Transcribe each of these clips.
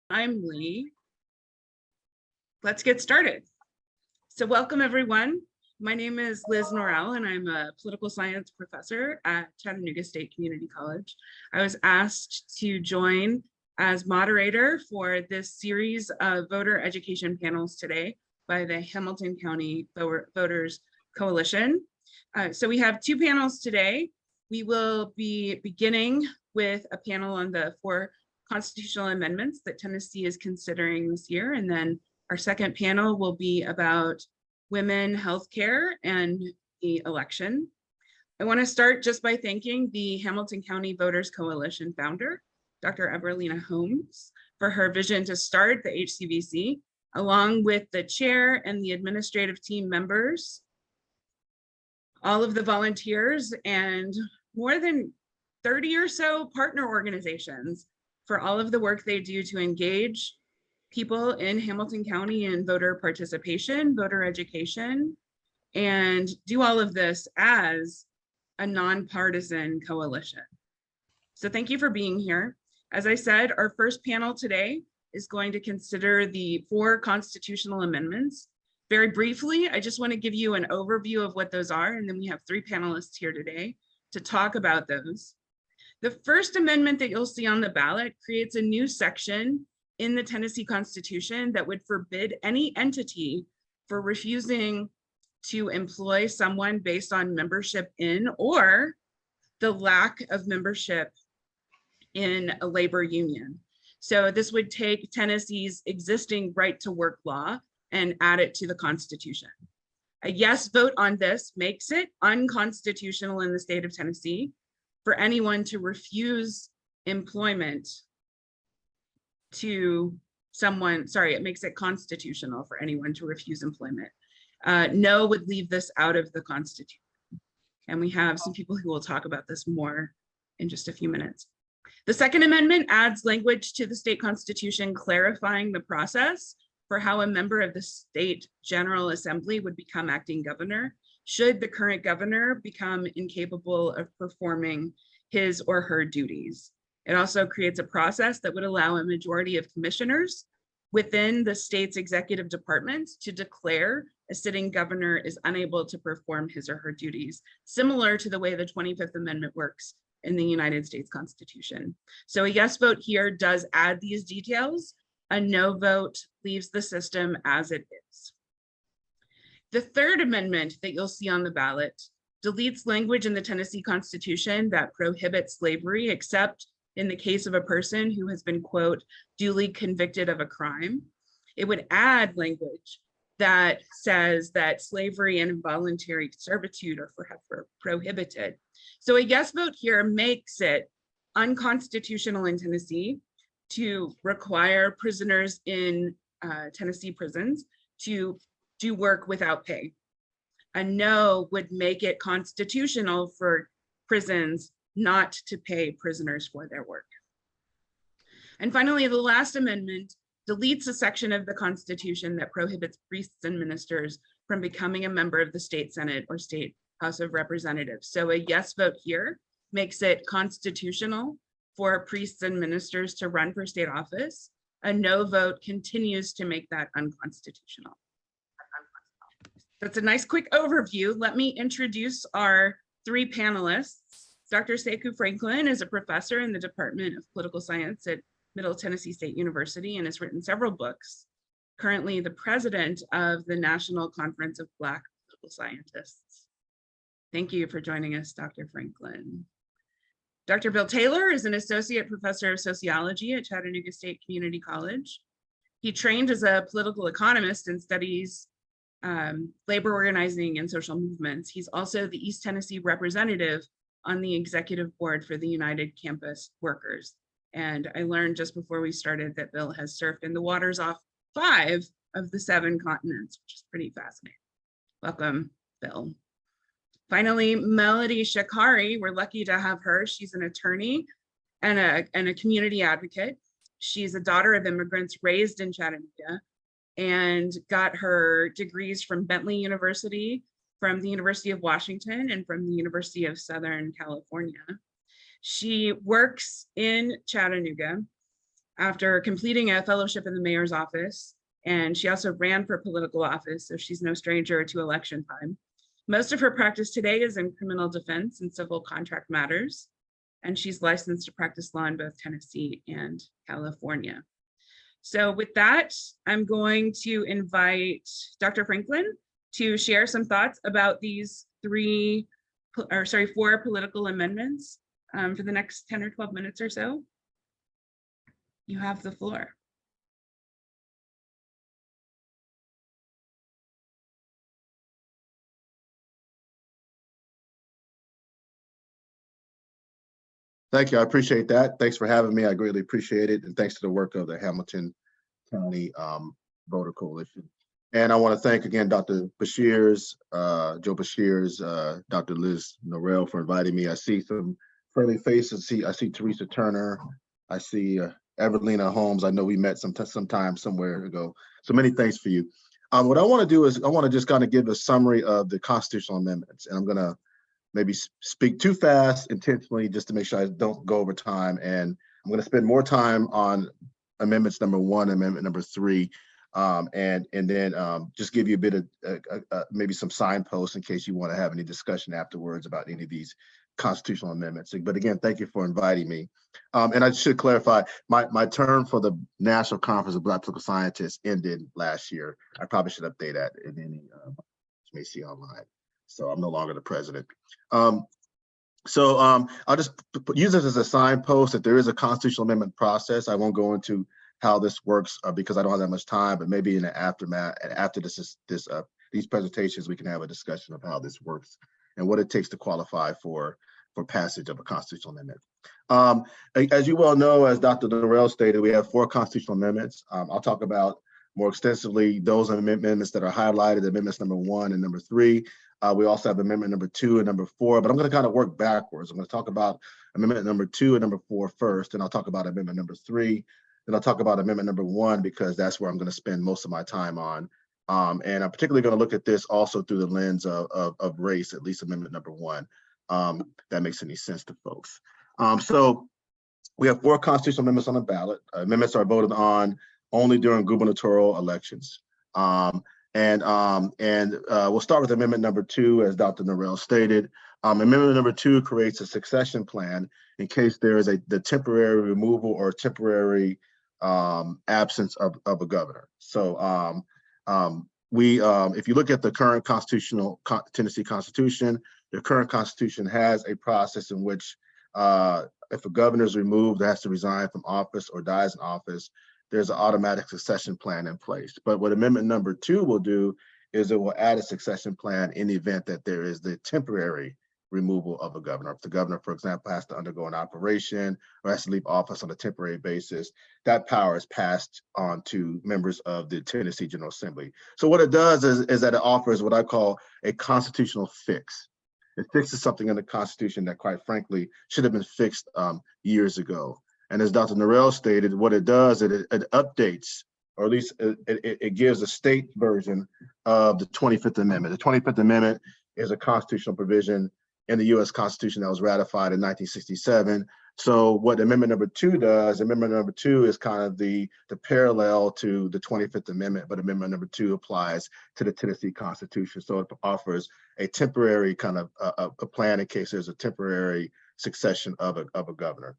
I'm Lee. Let's get started. So welcome everyone. My name is Liz Norell and I'm a political science professor at Chattanooga State Community College. I was asked to join as moderator for this series of voter education panels today by the Hamilton County Voters Coalition. So we have two panels today. We will be beginning with a panel on the 4 constitutional amendments that Tennessee is considering this year. And then our second panel will be about women, healthcare, and the election. I want to start just by thanking the Hamilton County Voters Coalition founder, Dr. Eberlina Holmes, for her vision to start the HCVC, along with the chair and the administrative team members, all of the volunteers, and more than 30 or so partner organizations for all of the work they do to engage people in Hamilton County in voter participation, voter education, and do all of this as a nonpartisan coalition. So thank you for being here. As I said, our first panel today is going to consider the 4 constitutional amendments. Very briefly, I just want to give you an overview of what those are, and then we have 3 panelists here today to talk about those. The first amendment that you'll see on the ballot creates a new section in the Tennessee Constitution that would forbid any entity for refusing to employ someone based on membership in or the lack of membership in a labor union. So this would take Tennessee's existing right to work law and add it to the Constitution. A yes vote on this makes it unconstitutional in the state of Tennessee for anyone to refuse employment to someone, sorry, it makes it constitutional for anyone to refuse employment. No would leave this out of the Constitution. And we have some people who will talk about this more in just a few minutes. The Second Amendment adds language to the state constitution clarifying the process for how a member of the state General Assembly would become acting governor should the current governor become incapable of performing his or her duties. It also creates a process that would allow a majority of commissioners within the state's executive departments to declare a sitting governor is unable to perform his or her duties, similar to the way the 25th Amendment works in the United States Constitution. So a yes vote here does add these details. A no vote leaves the system as it is. The third amendment that you'll see on the ballot deletes language in the Tennessee Constitution that prohibits slavery, except in the case of a person who has been, quote, duly convicted of a crime. It would add language that says that slavery and involuntary servitude are prohibited. So a yes vote here makes it unconstitutional in Tennessee to require prisoners in Tennessee prisons to do work without pay. A no would make it constitutional for prisons not to pay prisoners for their work. And finally, the last amendment deletes a section of the Constitution that prohibits priests and ministers from becoming a member of the state Senate or state House of Representatives. So a yes vote here makes it constitutional for priests and ministers to run for state office. A no vote continues to make that unconstitutional. That's a nice quick overview. Let me introduce our 3 panelists. Dr. Sekou Franklin is a professor in the Department of Political Science at Middle Tennessee State University and has written several books. Currently the president of the National Conference of Black Political Scientists. Thank you for joining us, Dr. Franklin. Dr. Bill Taylor is an associate professor of sociology at Chattanooga State Community College. He trained as a political economist and studies labor organizing and social movements. He's also the East Tennessee representative on the executive board for the United Campus Workers. And I learned just before we started that Bill has surfed in the waters off 5 of the 7 continents, which is pretty fascinating. Welcome, Bill. Finally, Melody Shekari, we're lucky to have her. She's an attorney and a community advocate. She's a daughter of immigrants raised in Chattanooga and got her degrees from Bentley University, from the University of Washington, and from the University of Southern California. She works in Chattanooga after completing a fellowship in the mayor's office. And she also ran for political office, so she's no stranger to election time. Most of her practice today is in criminal defense and civil contract matters, and she's licensed to practice law in both Tennessee and California. So with that, I'm going to invite Dr. Franklin to share some thoughts about these four political amendments for the next 10 or 12 minutes or so. You have the floor. Thank you. I appreciate that. Thanks for having me. I greatly appreciate it. And thanks to the work of the Hamilton County Voter Coalition. And I want to thank again Dr. Beshears, Joe Beshears, Dr. Liz Norell for inviting me. I see some friendly faces. I see Teresa Turner. I see Evelina Holmes. I know we met sometime somewhere ago. So many thanks for you. What I want to do is I want to just kind of give a summary of the constitutional amendments. And I'm going to maybe speak too fast intentionally just to make sure I don't go over time. And I'm going to spend more time on amendments number 1, amendment number 3, and then just give you a bit of maybe some signposts in case you want to have any discussion afterwards about any of these constitutional amendments. But again, thank you for inviting me. And I should clarify, my term for the National Conference of Black Political Scientists ended last year. I probably should update that in any you may see online. So I'm no longer the president. I'll just use this as a signpost that there is a constitutional amendment process. I won't go into how this works because I don't have that much time, but maybe in the aftermath, after these presentations, we can have a discussion of how this works and what it takes to qualify for passage of a constitutional amendment. As you well know, as Dr. Norell stated, we have 4 constitutional amendments. I'll talk about more extensively those amendments that are highlighted, amendments number 1 and number 3. We also have amendment number 2 and number 4, but I'm going to kind of work backwards. I'm going to talk about amendment number 2 and number 4 first, and I'll talk about amendment number 3. Then I'll talk about amendment number 1 because that's where I'm going to spend most of my time on. And I'm particularly going to look at this also through the lens of race, at least amendment number 1. That makes any sense to folks. So we have 4 constitutional amendments on the ballot. Amendments are voted on only during gubernatorial elections. We'll start with amendment number 2, as Dr. Norell stated. Amendment number 2 creates a succession plan in case there is the temporary removal or temporary absence of a governor. So if you look at the current Tennessee Constitution, the current Constitution has a process in which if a governor is removed, has to resign from office or dies in office, there's an automatic succession plan in place. But what amendment number 2 will do is it will add a succession plan in the event that there is the temporary removal of a governor. If the governor, for example, has to undergo an operation or has to leave office on a temporary basis, that power is passed on to members of the Tennessee General Assembly. So what it does is that it offers what I call a constitutional fix. It fixes something in the Constitution that, quite frankly, should have been fixed years ago. And as Dr. Norell stated, what it does, it updates, or at least it gives a state version of the 25th Amendment. The 25th Amendment is a constitutional provision in the U.S. Constitution that was ratified in 1967. So what Amendment number 2 does, Amendment number 2 is kind of the parallel to the 25th Amendment, but Amendment number 2 applies to the Tennessee Constitution. So it offers a temporary kind of a plan in case there's a temporary succession of a governor.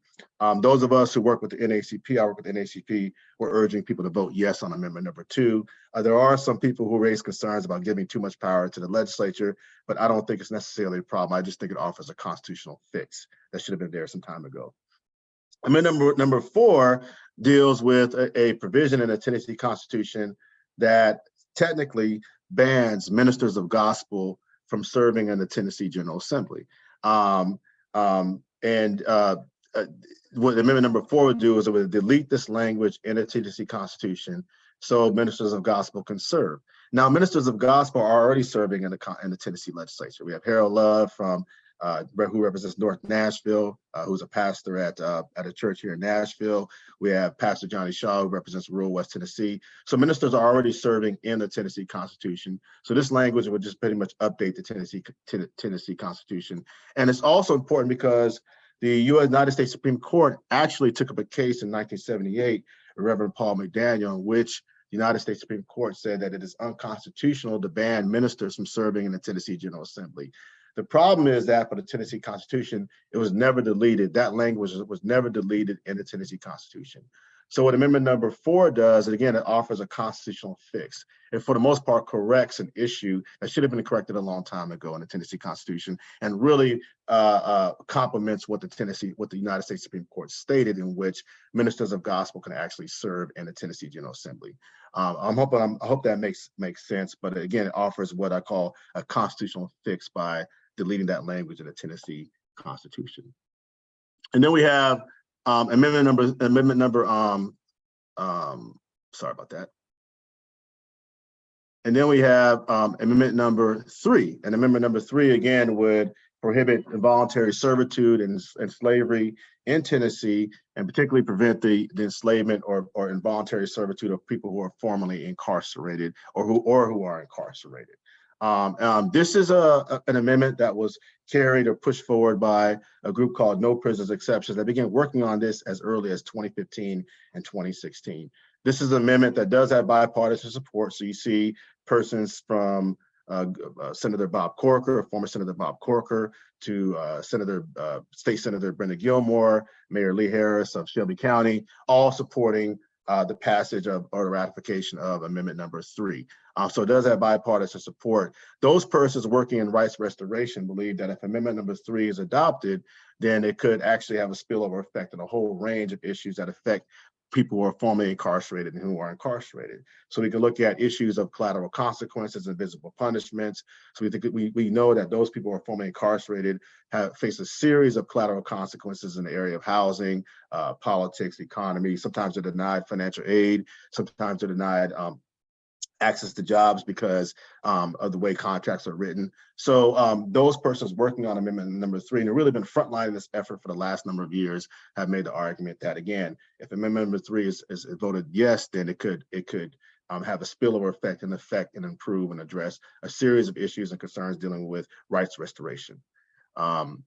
Those of us who work with the NAACP, I work with the NAACP, we're urging people to vote yes on amendment number 2. There are some people who raise concerns about giving too much power to the legislature, but I don't think it's necessarily a problem. I just think it offers a constitutional fix that should have been there some time ago. Amendment number 4 deals with a provision in the Tennessee Constitution that technically bans ministers of gospel from serving in the Tennessee General Assembly. What amendment number 4 would do is it would delete this language in the Tennessee Constitution so ministers of gospel can serve. Now, ministers of gospel are already serving in the Tennessee legislature. We have Harold Love who represents North Nashville, who's a pastor at a church here in Nashville. We have Pastor Johnny Shaw, who represents rural West Tennessee. So ministers are already serving in the Tennessee Constitution. So this language would just pretty much update the Tennessee Constitution. And it's also important because The United States Supreme Court actually took up a case in 1978, Reverend Paul McDaniel, in which the United States Supreme Court said that it is unconstitutional to ban ministers from serving in the Tennessee General Assembly. The problem is that for the Tennessee Constitution, it was never deleted. That language was never deleted in the Tennessee Constitution. So what Amendment number 4 does, and again, it offers a constitutional fix. It, for the most part, corrects an issue that should have been corrected a long time ago in the Tennessee Constitution, and really complements what the United States Supreme Court stated, in which ministers of gospel can actually serve in the Tennessee General Assembly. I hope that makes sense. But again, it offers what I call a constitutional fix by deleting that language in the Tennessee Constitution. And then we have amendment number sorry about that. And then we have amendment number 3. And amendment number 3 again would prohibit involuntary servitude and slavery in Tennessee, and particularly prevent the enslavement or involuntary servitude of people who are formerly incarcerated or who are incarcerated. This is an amendment that was carried or pushed forward by a group called No Prisoners Exceptions that began working on this as early as 2015 and 2016. This is an amendment that does have bipartisan support. So you see persons from Senator Bob Corker, former Senator Bob Corker, to State Senator Brenda Gilmore, Mayor Lee Harris of Shelby County, all supporting the passage of or the ratification of amendment number 3. So it does have bipartisan support. Those persons working in rights restoration believe that if amendment number 3 is adopted, then it could actually have a spillover effect on a whole range of issues that affect people who are formerly incarcerated and who are incarcerated. So we can look at issues of collateral consequences and visible punishments. So we know that those people who are formerly incarcerated face a series of collateral consequences in the area of housing, politics, economy. Sometimes they're denied financial aid. Sometimes they're denied access to jobs because of the way contracts are written. So those persons working on amendment number 3, and have really been frontlining this effort for the last number of years, have made the argument that, again, if amendment number 3 is voted yes, then it could have a spillover effect and improve and address a series of issues and concerns dealing with rights restoration. Again,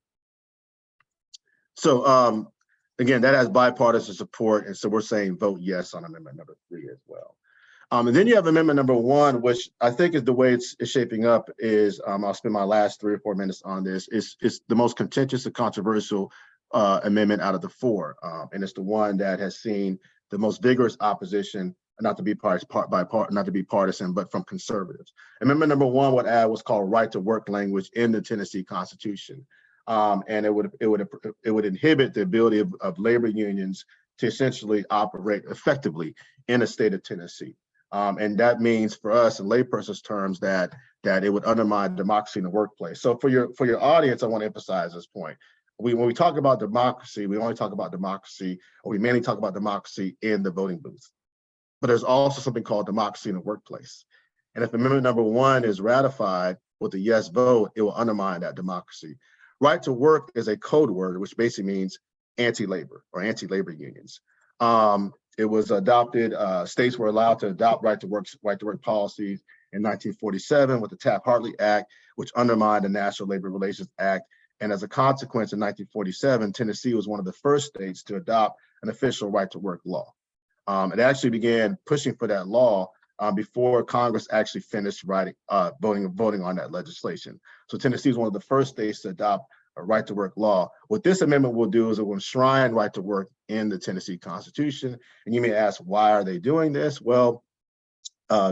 that has bipartisan support, and so we're saying vote yes on amendment number 3 as well. And then you have amendment number 1, which I think is the way it's shaping up is, I'll spend my last 3 or 4 minutes on this, is the most contentious and controversial amendment out of the 4. And it's the one that has seen the most vigorous opposition, not to be partisan, but from conservatives. Amendment number 1 would add what's called right to work language in the Tennessee Constitution. And it would inhibit the ability of labor unions to essentially operate effectively in the state of Tennessee. And that means for us in layperson's terms that it would undermine democracy in the workplace. So for your audience, I want to emphasize this point. When we talk about democracy, we only talk about democracy, or we mainly talk about democracy in the voting booth. But there's also something called democracy in the workplace. And if amendment number 1 is ratified with a yes vote, it will undermine that democracy. Right to work is a code word, which basically means anti-labor or anti-labor unions. It was adopted, states were allowed to adopt right to work policies in 1947 with the Taft-Hartley Act, which undermined the National Labor Relations Act. And as a consequence, in 1947, Tennessee was one of the first states to adopt an official right to work law. It actually began pushing for that law before Congress actually finished voting on that legislation. So Tennessee is one of the first states to adopt a right to work law. What this amendment will do is it will enshrine right to work in the Tennessee Constitution. And you may ask, why are they doing this? Well,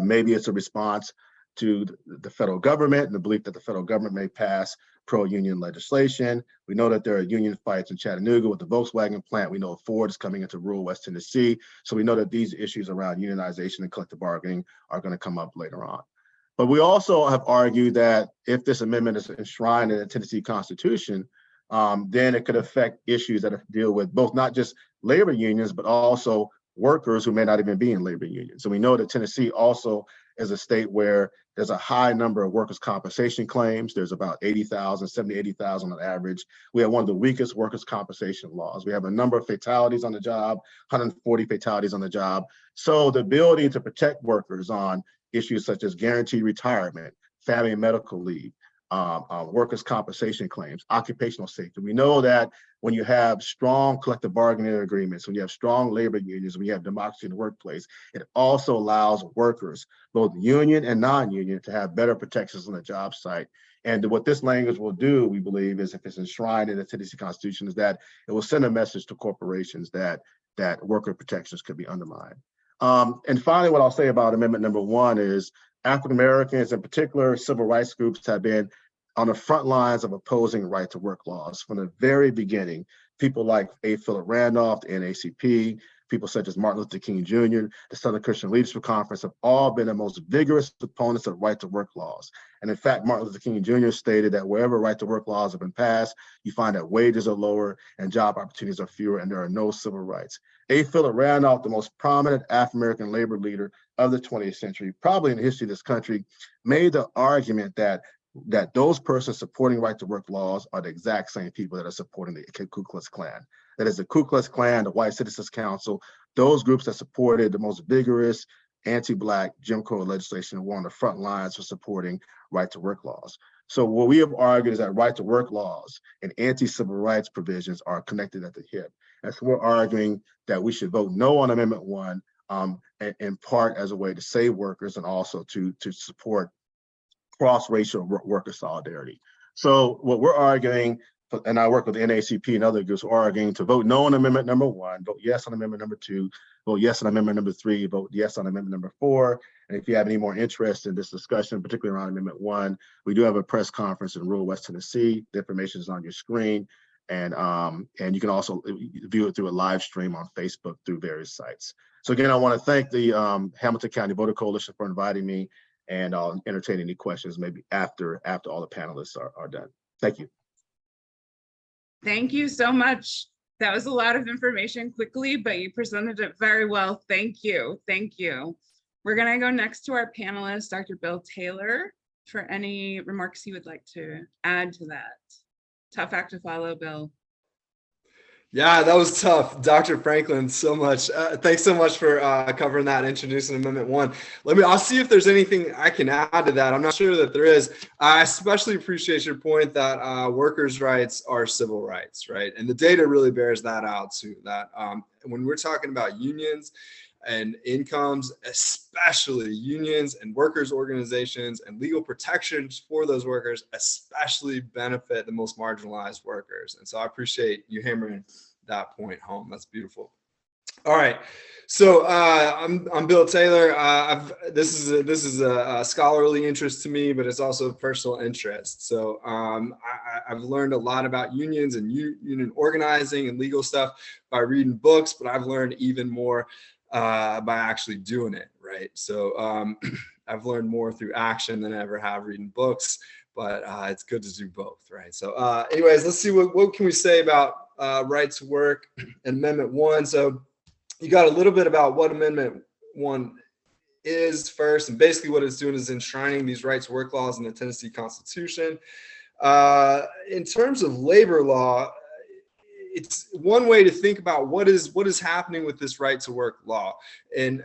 maybe it's a response to the federal government and the belief that the federal government may pass pro-union legislation. We know that there are union fights in Chattanooga with the Volkswagen plant. We know Ford is coming into rural West Tennessee. So we know that these issues around unionization and collective bargaining are going to come up later on. But we also have argued that if this amendment is enshrined in the Tennessee Constitution, then it could affect issues that deal with both not just labor unions, but also workers who may not even be in labor unions. So we know that Tennessee also is a state where there's a high number of workers' compensation claims. There's about 80,000 on average. We have one of the weakest workers' compensation laws. We have a number of fatalities on the job, 140 fatalities on the job. So the ability to protect workers on issues such as guaranteed retirement, family and medical leave, workers' compensation claims, occupational safety. We know that when you have strong collective bargaining agreements, when you have strong labor unions, when you have democracy in the workplace, it also allows workers, both union and non-union, to have better protections on the job site. And what this language will do, we believe, is if it's enshrined in the Tennessee Constitution, is that it will send a message to corporations that worker protections could be undermined. And finally, what I'll say about Amendment number 1 is African Americans, in particular, civil rights groups, have been on the front lines of opposing right to work laws from the very beginning. People like A. Philip Randolph, the NAACP, people such as Martin Luther King Jr., the Southern Christian Leadership Conference have all been the most vigorous opponents of right to work laws. And in fact, Martin Luther King Jr. stated that wherever right to work laws have been passed, you find that wages are lower and job opportunities are fewer and there are no civil rights. A. Philip Randolph, the most prominent African-American labor leader of the 20th century, probably in the history of this country, made the argument that those persons supporting right to work laws are the exact same people that are supporting the Ku Klux Klan. That is the Ku Klux Klan, the White Citizens Council, those groups that supported the most vigorous anti-Black Jim Crow legislation were on the front lines for supporting right to work laws. So what we have argued is that right to work laws and anti-civil rights provisions are connected at the hip. And so we're arguing that we should vote no on Amendment 1, in part as a way to save workers and also to support cross-racial worker solidarity. So what we're arguing, and I work with the NAACP and other groups, are arguing to vote no on Amendment number 1, vote yes on Amendment number 2, vote yes on Amendment number 3, vote yes on Amendment number 4. And if you have any more interest in this discussion, particularly around Amendment 1, we do have a press conference in rural West Tennessee. The information is on your screen. And you can also view it through a live stream on Facebook through various sites. So again, I want to thank the Hamilton County Voter Coalition for inviting me, and I'll entertain any questions maybe after all the panelists are done. Thank you. Thank you so much. That was a lot of information quickly, but you presented it very well. Thank you. Thank you. We're going to go next to our panelist, Dr. Bill Taylor, for any remarks he would like to add to that. Tough act to follow, Bill. Yeah, that was tough. Dr. Franklin, so much. Thanks so much for covering that, introducing Amendment 1. I'll see if there's anything I can add to that. I'm not sure that there is. I especially appreciate your point that workers' rights are civil rights, right? And the data really bears that out too, that when we're talking about unions and incomes, especially unions and workers' organizations and legal protections for those workers, especially benefit the most marginalized workers. And so I appreciate you hammering that point home. That's beautiful. All right, so I'm Bill Taylor. This is a scholarly interest to me, but it's also a personal interest. So I've learned a lot about unions and union organizing and legal stuff by reading books, but I've learned even more by actually doing it, right? So I've learned more through action than I ever have reading books, but it's good to do both, right? So anyways, let's see what can we say about right to work and Amendment 1. So you got a little bit about what Amendment 1 is first, and basically what it's doing is enshrining these right to work laws in the Tennessee Constitution. In terms of labor law, it's one way to think about what is happening with this right to work law. And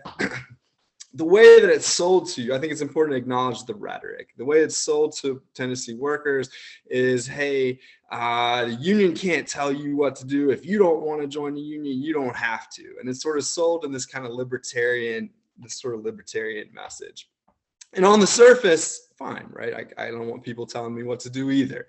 the way that it's sold to you, I think it's important to acknowledge the rhetoric. The way it's sold to Tennessee workers is, hey, the union can't tell you what to do. If you don't want to join the union, you don't have to. And it's sort of sold in this kind of libertarian message. And on the surface, fine, right? I don't want people telling me what to do either.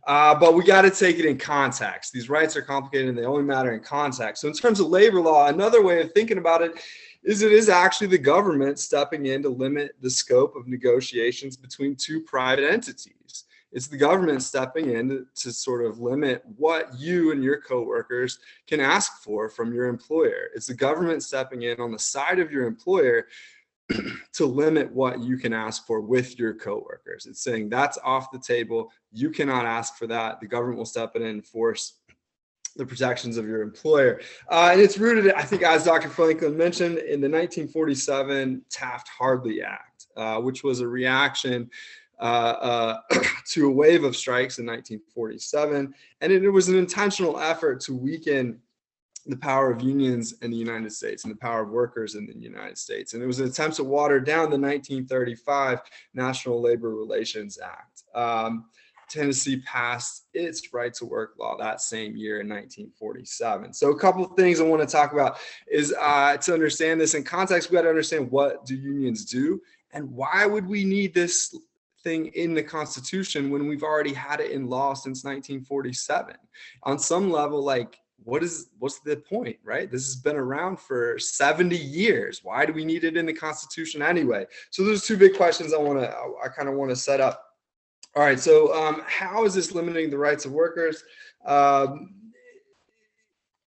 But we got to take it in context. These rights are complicated and they only matter in context. So in terms of labor law, another way of thinking about it is actually the government stepping in to limit the scope of negotiations between two private entities. It's the government stepping in to sort of limit what you and your coworkers can ask for from your employer. It's the government stepping in on the side of your employer to limit what you can ask for with your coworkers. It's saying that's off the table. You cannot ask for that. The government will step in and enforce the protections of your employer. And it's rooted, I think, as Dr. Franklin mentioned, in the 1947 Taft-Hartley Act, which was a reaction to a wave of strikes in 1947. And it was an intentional effort to weaken the power of unions in the United States and the power of workers in the United States. And it was an attempt to water down the 1935 National Labor Relations Act. Tennessee passed its right to work law that same year in 1947. So a couple of things I want to talk about is to understand this in context, we got to understand, what do unions do and why would we need this thing in the Constitution when we've already had it in law since 1947? On some level, like, what's the point, right? This has been around for 70 years. Why do we need it in the Constitution anyway? So there's two big questions I kind of want to set up. All right, so how is this limiting the rights of workers?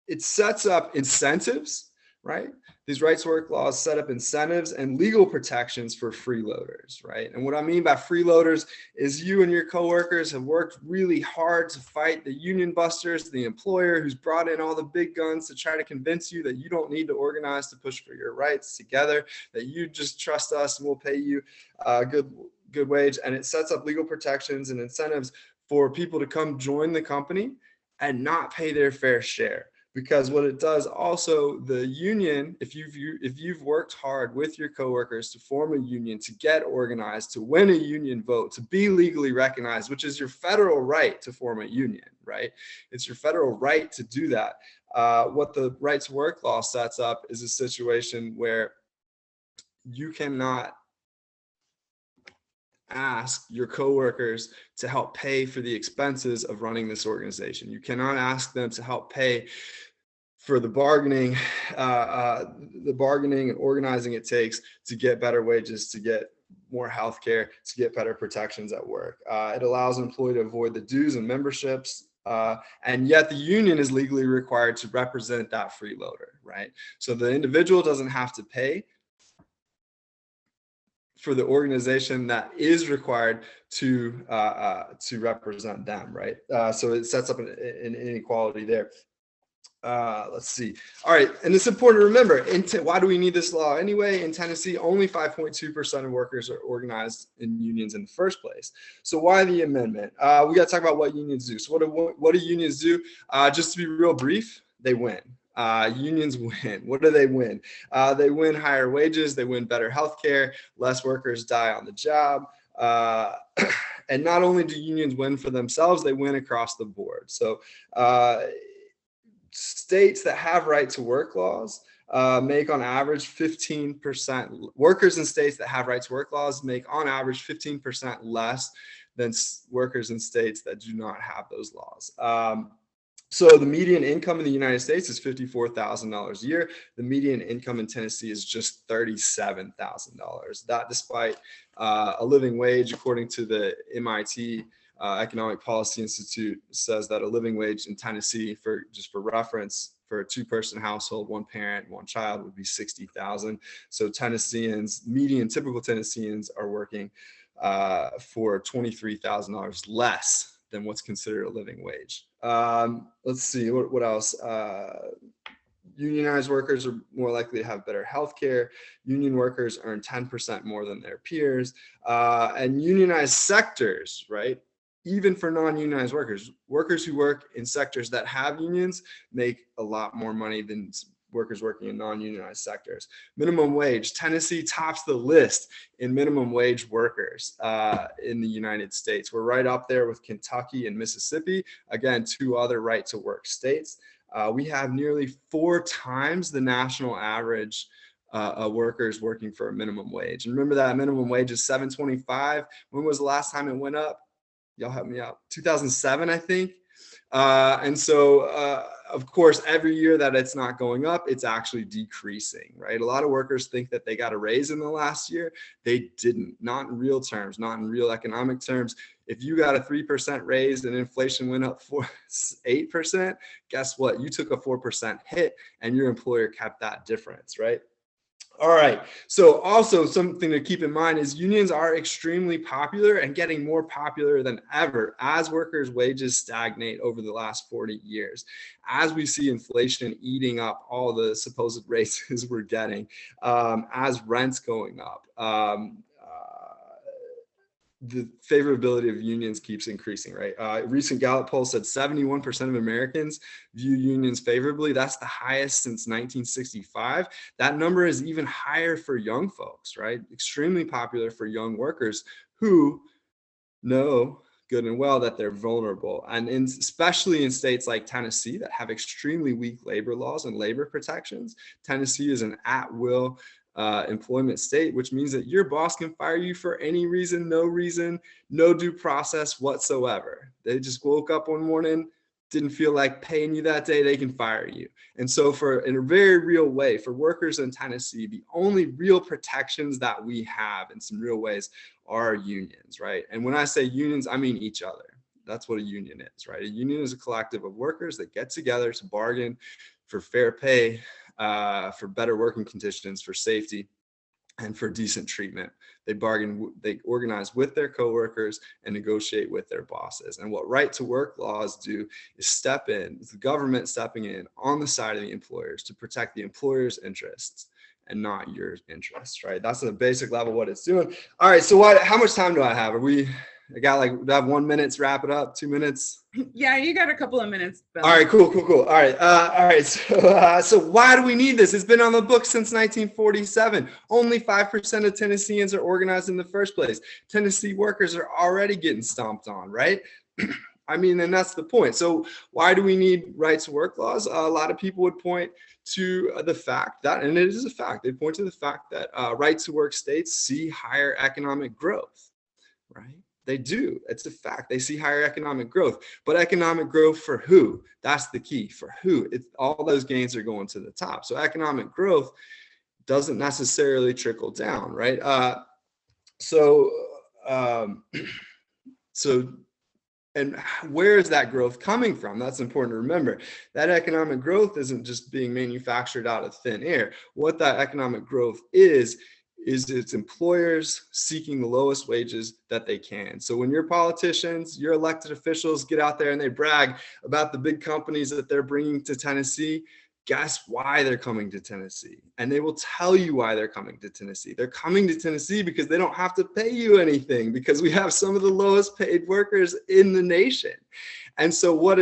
It sets up incentives, right? These rights to work laws set up incentives and legal protections for freeloaders, right? And what I mean by freeloaders is you and your coworkers have worked really hard to fight the union busters, the employer who's brought in all the big guns to try to convince you that you don't need to organize to push for your rights together, that you just trust us and we'll pay you a good wage. And it sets up legal protections and incentives for people to come join the company and not pay their fair share. Because what it does also, the union, if you've worked hard with your coworkers to form a union, to get organized, to win a union vote, to be legally recognized, which is your federal right to form a union, right? It's your federal right to do that. What the right to work law sets up is a situation where you cannot ask your coworkers to help pay for the expenses of running this organization. You cannot ask them to help pay for the bargaining and organizing it takes to get better wages, to get more healthcare, to get better protections at work. It allows an employee to avoid the dues and memberships, and yet the union is legally required to represent that freeloader, right? So the individual doesn't have to pay for the organization that is required to represent them, right? So it sets up an inequality there. Let's see. All right, and it's important to remember, why do we need this law anyway? In Tennessee, only 5.2% of workers are organized in unions in the first place. So why the amendment? We got to talk about what unions do. So what do unions do? Just to be real brief, they win. Unions win. What do they win? They win higher wages, they win better healthcare, less workers die on the job. And not only do unions win for themselves, they win across the board. So states that have right to work laws make on average 15%. Workers in states that have right to work laws make on average 15% less than workers in states that do not have those laws. So the median income in the United States is $54,000 a year. The median income in Tennessee is just $37,000. That despite a living wage, according to the MIT Economic Policy Institute, says that a living wage in Tennessee, for reference, for a two-person household, one parent, one child, would be $60,000. So typical Tennesseans are working for $23,000 less than what's considered a living wage. Let's see, what else? Unionized workers are more likely to have better health care. Union workers earn 10% more than their peers. And unionized sectors, right? Even for non-unionized workers who work in sectors that have unions make a lot more money than workers working in non-unionized sectors. Minimum wage, Tennessee tops the list in minimum wage workers in the United States. We're right up there with Kentucky and Mississippi, again, two other right to work states. We have nearly 4 times the national average workers working for a minimum wage. And remember that minimum wage is $7.25. When was the last time it went up? Y'all help me out. 2007, I think. And so, of course, every year that it's not going up, it's actually decreasing, right? A lot of workers think that they got a raise in the last year. They didn't, not in real terms, not in real economic terms. If you got a 3% raise and inflation went up 8%, guess what? You took a 4% hit and your employer kept that difference, right? All right. So also something to keep in mind is unions are extremely popular and getting more popular than ever as workers' wages stagnate over the last 40 years. As we see inflation eating up all the supposed raises we're getting, as rents going up, the favorability of unions keeps increasing, right? A recent Gallup poll said 71% of Americans view unions favorably. That's the highest since 1965. That number is even higher for young folks, right? Extremely popular for young workers who know good and well that they're vulnerable. And especially in states like Tennessee that have extremely weak labor laws and labor protections. Tennessee is an at-will employment state, which means that your boss can fire you for any reason, no due process whatsoever. They just woke up one morning, didn't feel like paying you that day, they can fire you. And so in a very real way, for workers in Tennessee, the only real protections that we have in some real ways are unions, right? And when I say unions, I mean each other. That's what a union is, right? A union is a collective of workers that get together to bargain for fair pay, for better working conditions, for safety, and for decent treatment. They bargain, they organize with their coworkers and negotiate with their bosses. And what right to work laws do is step in, it's the government stepping in on the side of the employers to protect the employer's interests and not your interests, right? That's the basic level what it's doing. All right, so how much time do I have? I have 1 minute to wrap it up, 2 minutes? Yeah, you got a couple of minutes, Bill. All right, cool. All right. So why do we need this? It's been on the books since 1947. Only 5% of Tennesseans are organized in the first place. Tennessee workers are already getting stomped on, right? I mean, and that's the point. So why do we need rights to work laws? A lot of people would point to the fact that, and it is a fact, they point to the fact that right to work states see higher economic growth, right? They do. It's a fact. They see higher economic growth, but economic growth for who? That's the key. For who? All those gains are going to the top. So economic growth doesn't necessarily trickle down, right? And where is that growth coming from? That's important to remember. That economic growth isn't just being manufactured out of thin air. What that economic growth is it's employers seeking the lowest wages that they can. So when your politicians, your elected officials get out there and they brag about the big companies that they're bringing to Tennessee, guess why they're coming to Tennessee? And they will tell you why they're coming to Tennessee. They're coming to Tennessee because they don't have to pay you anything, because we have some of the lowest paid workers in the nation. And so what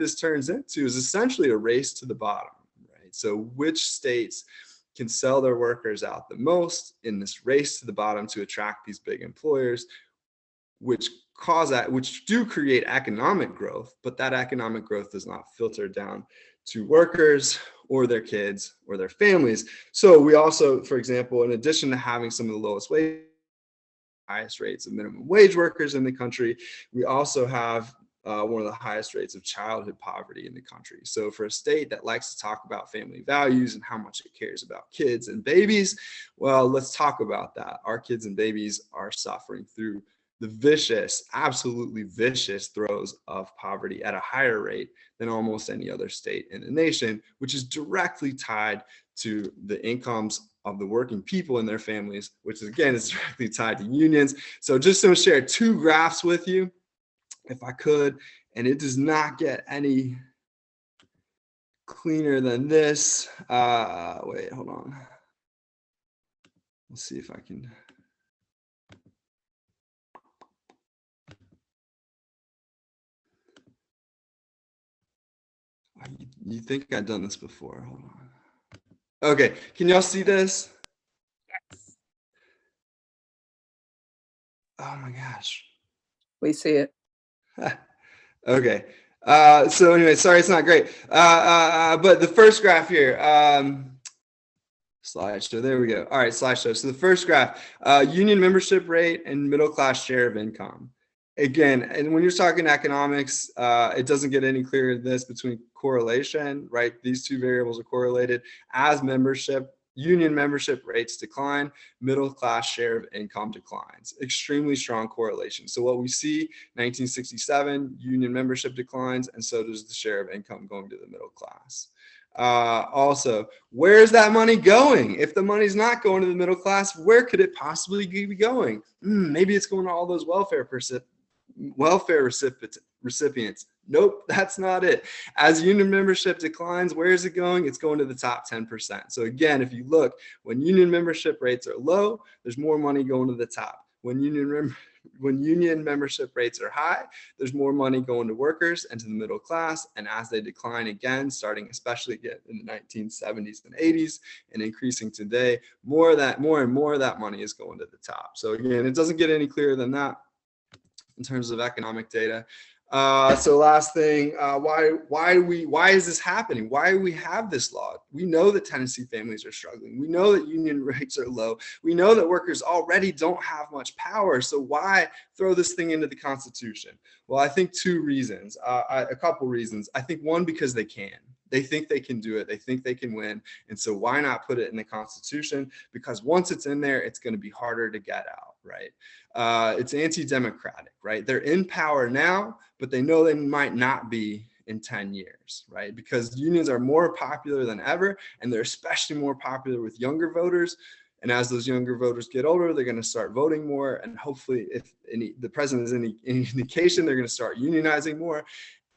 this turns into is essentially a race to the bottom, right? So which states can sell their workers out the most in this race to the bottom to attract these big employers, which do create economic growth, but that economic growth does not filter down to workers or their kids or their families. So we also, for example, in addition to having some of the lowest wage, highest rates of minimum wage workers in the country, we also have one of the highest rates of childhood poverty in the country. So for a state that likes to talk about family values and how much it cares about kids and babies, well, let's talk about that. Our kids and babies are suffering through the vicious, absolutely vicious throes of poverty at a higher rate than almost any other state in the nation, which is directly tied to the incomes of the working people and their families, which again is directly tied to unions. So just to share 2 graphs with you, if I could, and it does not get any cleaner than this. Wait, hold on. Let's see if I can. You think I've done this before? Hold on. Okay, can y'all see this? Yes. Oh my gosh. We see it. Okay. So anyway, sorry, it's not great. But the first graph here, slideshow, there we go. All right, slideshow. So the first graph, union membership rate and middle class share of income. Again, and when you're talking economics, it doesn't get any clearer than this between correlation, right? These 2 variables are correlated. As union membership rates decline, middle class share of income declines. Extremely strong correlation. So what we see, 1967, union membership declines, and so does the share of income going to the middle class. Also, where is that money going? If the money's not going to the middle class, where could it possibly be going? Maybe it's going to all those welfare recipients. Nope, that's not it. As union membership declines, where is it going? It's going to the top 10%. So again, if you look, when union membership rates are low, there's more money going to the top. When union membership rates are high, there's more money going to workers and to the middle class. And as they decline again, starting especially in the 1970s and 80s and increasing today, more and more of that money is going to the top. So again, it doesn't get any clearer than that. in terms of economic data. So last thing, why is this happening? Why do we have this law? We know that Tennessee families are struggling. We know that union rates are low. We know that workers already don't have much power. So why throw this thing into the Constitution? Well, I think two reasons, a couple reasons. I think one, because they can. They think they can do it. They think they can win. And so why not put it in the Constitution? Because once it's in there, it's going to be harder to get out, right? It's anti-democratic, right? They're in power now, but they know they might not be in 10 years, right? Because unions are more popular than ever, and they're especially more popular with younger voters. And as those younger voters get older, they're going to start voting more. And hopefully, if the president is any indication, they're going to start unionizing more.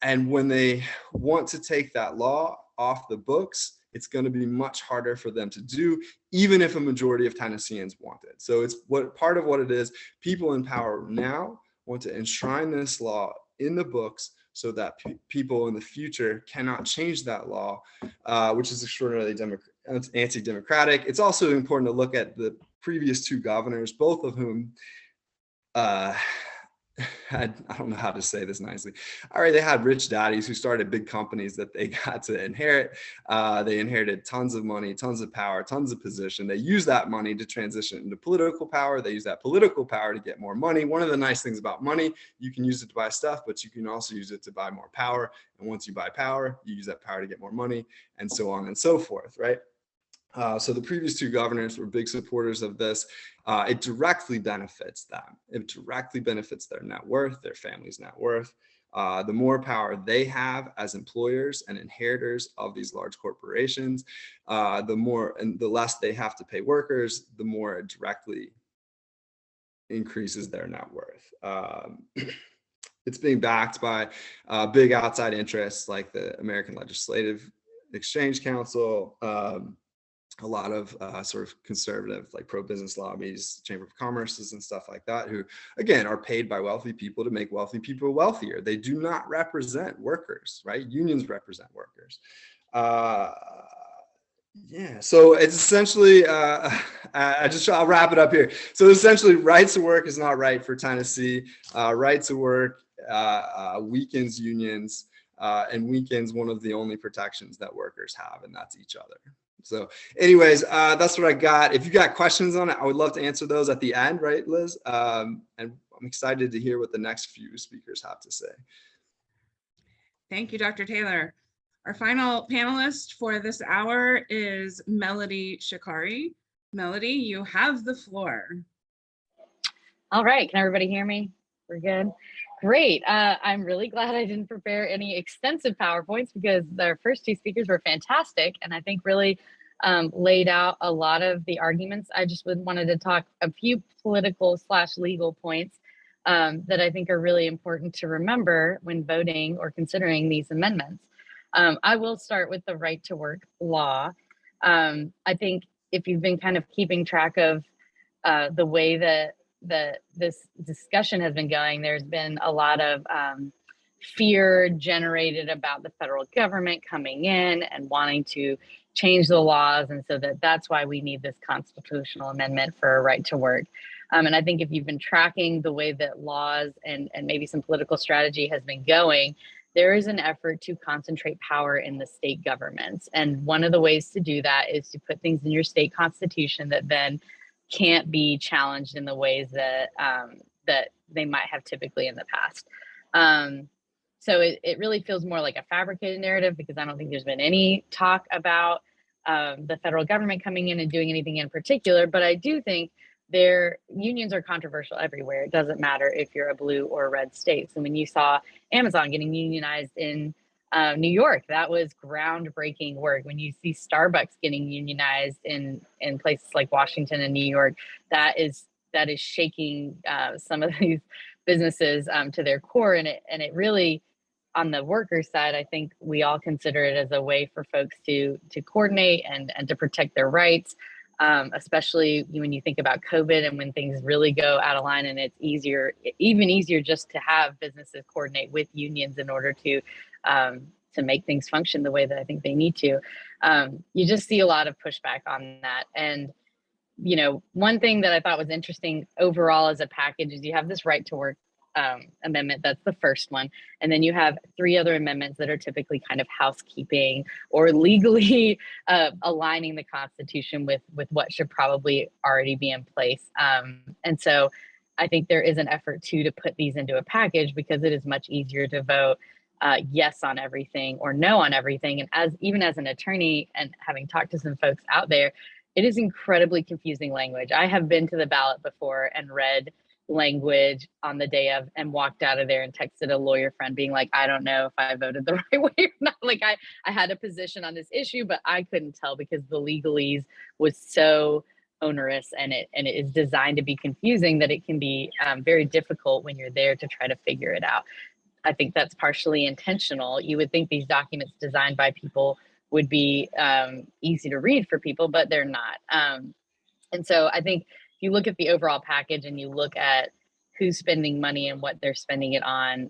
And when they want to take that law off the books, it's going to be much harder for them to do, even if a majority of Tennesseans want it. So it's part of what it is. People in power now want to enshrine this law in the books so that people in the future cannot change that law, which is extraordinarily anti-democratic. It's also important to look at the previous two governors, both of whom I don't know how to say this nicely. All right, they had rich daddies who started big companies that they got to inherit. They inherited tons of money, tons of power, tons of position. They use that money to transition into political power. They use that political power to get more money. One of the nice things about money, you can use it to buy stuff, but you can also use it to buy more power. And once you buy power, you use that power to get more money, and so on and so forth, right? So the previous two governors were big supporters of this. It directly benefits them. It directly benefits their net worth, their family's net worth. The more power they have as employers and inheritors of these large corporations, the less they have to pay workers, the more it directly increases their net worth. It's being backed by big outside interests like the American Legislative Exchange Council, a lot of sort of conservative, like pro-business lobbies, Chamber of Commerce's and stuff like that, who, again, are paid by wealthy people to make wealthy people wealthier. They do not represent workers, right? Unions represent workers. Yeah, so it's essentially, I'll wrap it up here. So essentially, right to work is not right for Tennessee. Right to work weakens unions and weakens one of the only protections that workers have, and that's each other. So anyways, that's what I got. If you got questions on it, I would love to answer those at the end, right, Liz? And I'm excited to hear what the next few speakers have to say. Thank you, Dr. Taylor. Our final panelist for this hour is Melody Shekari. Melody, you have the floor. All right, can everybody hear me? We're good. Great. I'm really glad I didn't prepare any extensive PowerPoints because the first two speakers were fantastic and I think really laid out a lot of the arguments. I just wanted to talk a few political/legal points that I think are really important to remember when voting or considering these amendments. I will start with the right to work law. I think if you've been kind of keeping track of the way that this discussion has been going, there's been a lot of fear generated about the federal government coming in and wanting to change the laws, and so that's why we need this constitutional amendment for a right to work. And I think if you've been tracking the way that laws and maybe some political strategy has been going, there is an effort to concentrate power in the state governments. And one of the ways to do that is to put things in your state constitution that then can't be challenged in the ways that that they might have typically in the past. So it really feels more like a fabricated narrative because I don't think there's been any talk about the federal government coming in and doing anything in particular. But I do think their unions are controversial everywhere. It doesn't matter if you're a blue or a red state. So when you saw Amazon getting unionized in New York, that was groundbreaking work. When you see Starbucks getting unionized in places like Washington and New York, that is shaking some of these businesses to their core. And it really, on the worker side, I think we all consider it as a way for folks to coordinate and to protect their rights, especially when you think about COVID and when things really go out of line, and it's even easier just to have businesses coordinate with unions in order to make things function the way that I think they need to. You just see a lot of pushback on that. And, you know, one thing that I thought was interesting overall as a package is you have this right to work amendment. That's the first one. And then you have 3 other amendments that are typically kind of housekeeping or legally aligning the Constitution with what should probably already be in place. And so I think there is an effort to put these into a package because it is much easier to vote yes on everything or no on everything. And even as an attorney and having talked to some folks out there, it is incredibly confusing language. I have been to the ballot before and read language on the day of and walked out of there and texted a lawyer friend being like, I don't know if I voted the right way or not. Like I had a position on this issue, but I couldn't tell because the legalese was so onerous and it is designed to be confusing that it can be very difficult when you're there to try to figure it out. I think that's partially intentional. You would think these documents designed by people would be easy to read for people, but they're not. And so I think if you look at the overall package and you look at who's spending money and what they're spending it on,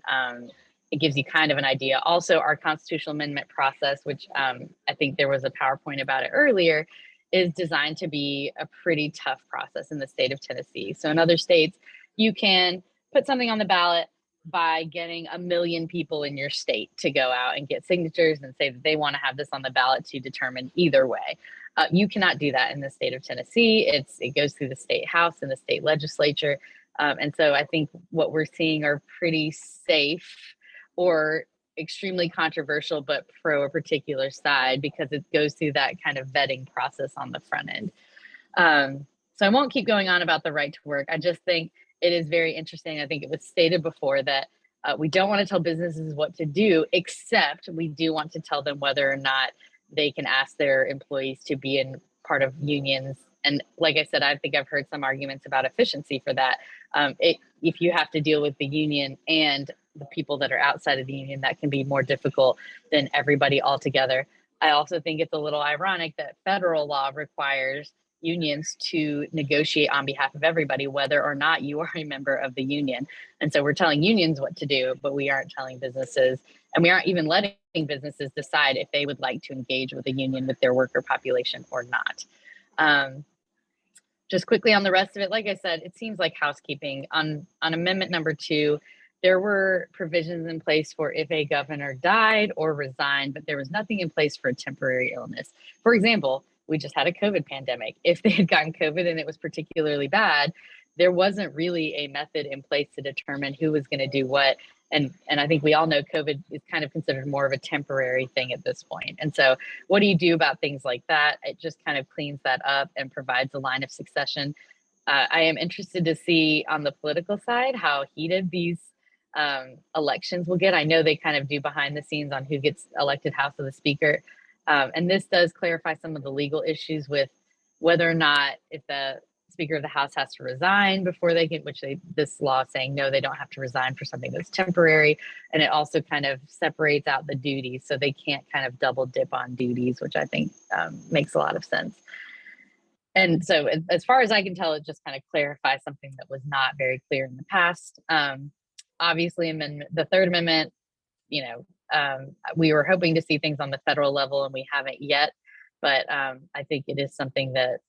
it gives you kind of an idea. Also, our constitutional amendment process, which I think there was a PowerPoint about it earlier, is designed to be a pretty tough process in the state of Tennessee. So in other states, you can put something on the ballot by getting 1 million people in your state to go out and get signatures and say that they want to have this on the ballot to determine either way. You cannot do that in the state of Tennessee. It goes through the state house and the state legislature. And so I think what we're seeing are pretty safe or extremely controversial, but pro a particular side because it goes through that kind of vetting process on the front end. So I won't keep going on about the right to work. I just think it is very interesting. I think it was stated before that we don't want to tell businesses what to do, except we do want to tell them whether or not they can ask their employees to be in part of unions. And like I said, I think I've heard some arguments about efficiency for that. If you have to deal with the union and the people that are outside of the union, that can be more difficult than everybody altogether. I also think it's a little ironic that federal law requires unions to negotiate on behalf of everybody, whether or not you are a member of the union. And so we're telling unions what to do, but we aren't telling businesses, and we aren't even letting businesses decide if they would like to engage with a union with their worker population or not. Just quickly on the rest of it, like I said, it seems like housekeeping. On amendment number 2, there were provisions in place for if a governor died or resigned, but there was nothing in place for a temporary illness. For example, we just had a COVID pandemic. If they had gotten COVID and it was particularly bad, there wasn't really a method in place to determine who was going to do what. And I think we all know COVID is kind of considered more of a temporary thing at this point. And so what do you do about things like that? It just kind of cleans that up and provides a line of succession. I am interested to see on the political side how heated these elections will get. I know they kind of do behind the scenes on who gets elected House of the Speaker. And this does clarify some of the legal issues with whether or not if the Speaker of the House has to resign before they can, this law is saying no, they don't have to resign for something that's temporary. And it also kind of separates out the duties so they can't kind of double dip on duties, which I think makes a lot of sense. And so as far as I can tell, it just kind of clarifies something that was not very clear in the past. Obviously, the Third Amendment, we were hoping to see things on the federal level and we haven't yet, but I think it is something that,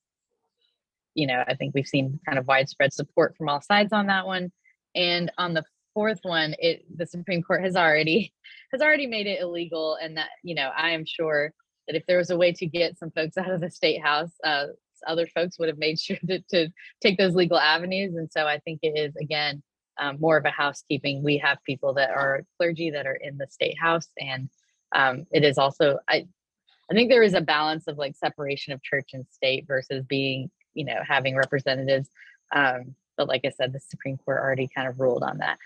I think we've seen kind of widespread support from all sides on that one. And on the fourth one, the Supreme Court has already made it illegal. And that, I am sure that if there was a way to get some folks out of the state house, other folks would have made sure to take those legal avenues. And so I think it is, again, more of a housekeeping. We have people that are clergy that are in the state house. And it is also, I think there is a balance of like separation of church and state versus being, having representatives. But like I said, the Supreme Court already kind of ruled on that.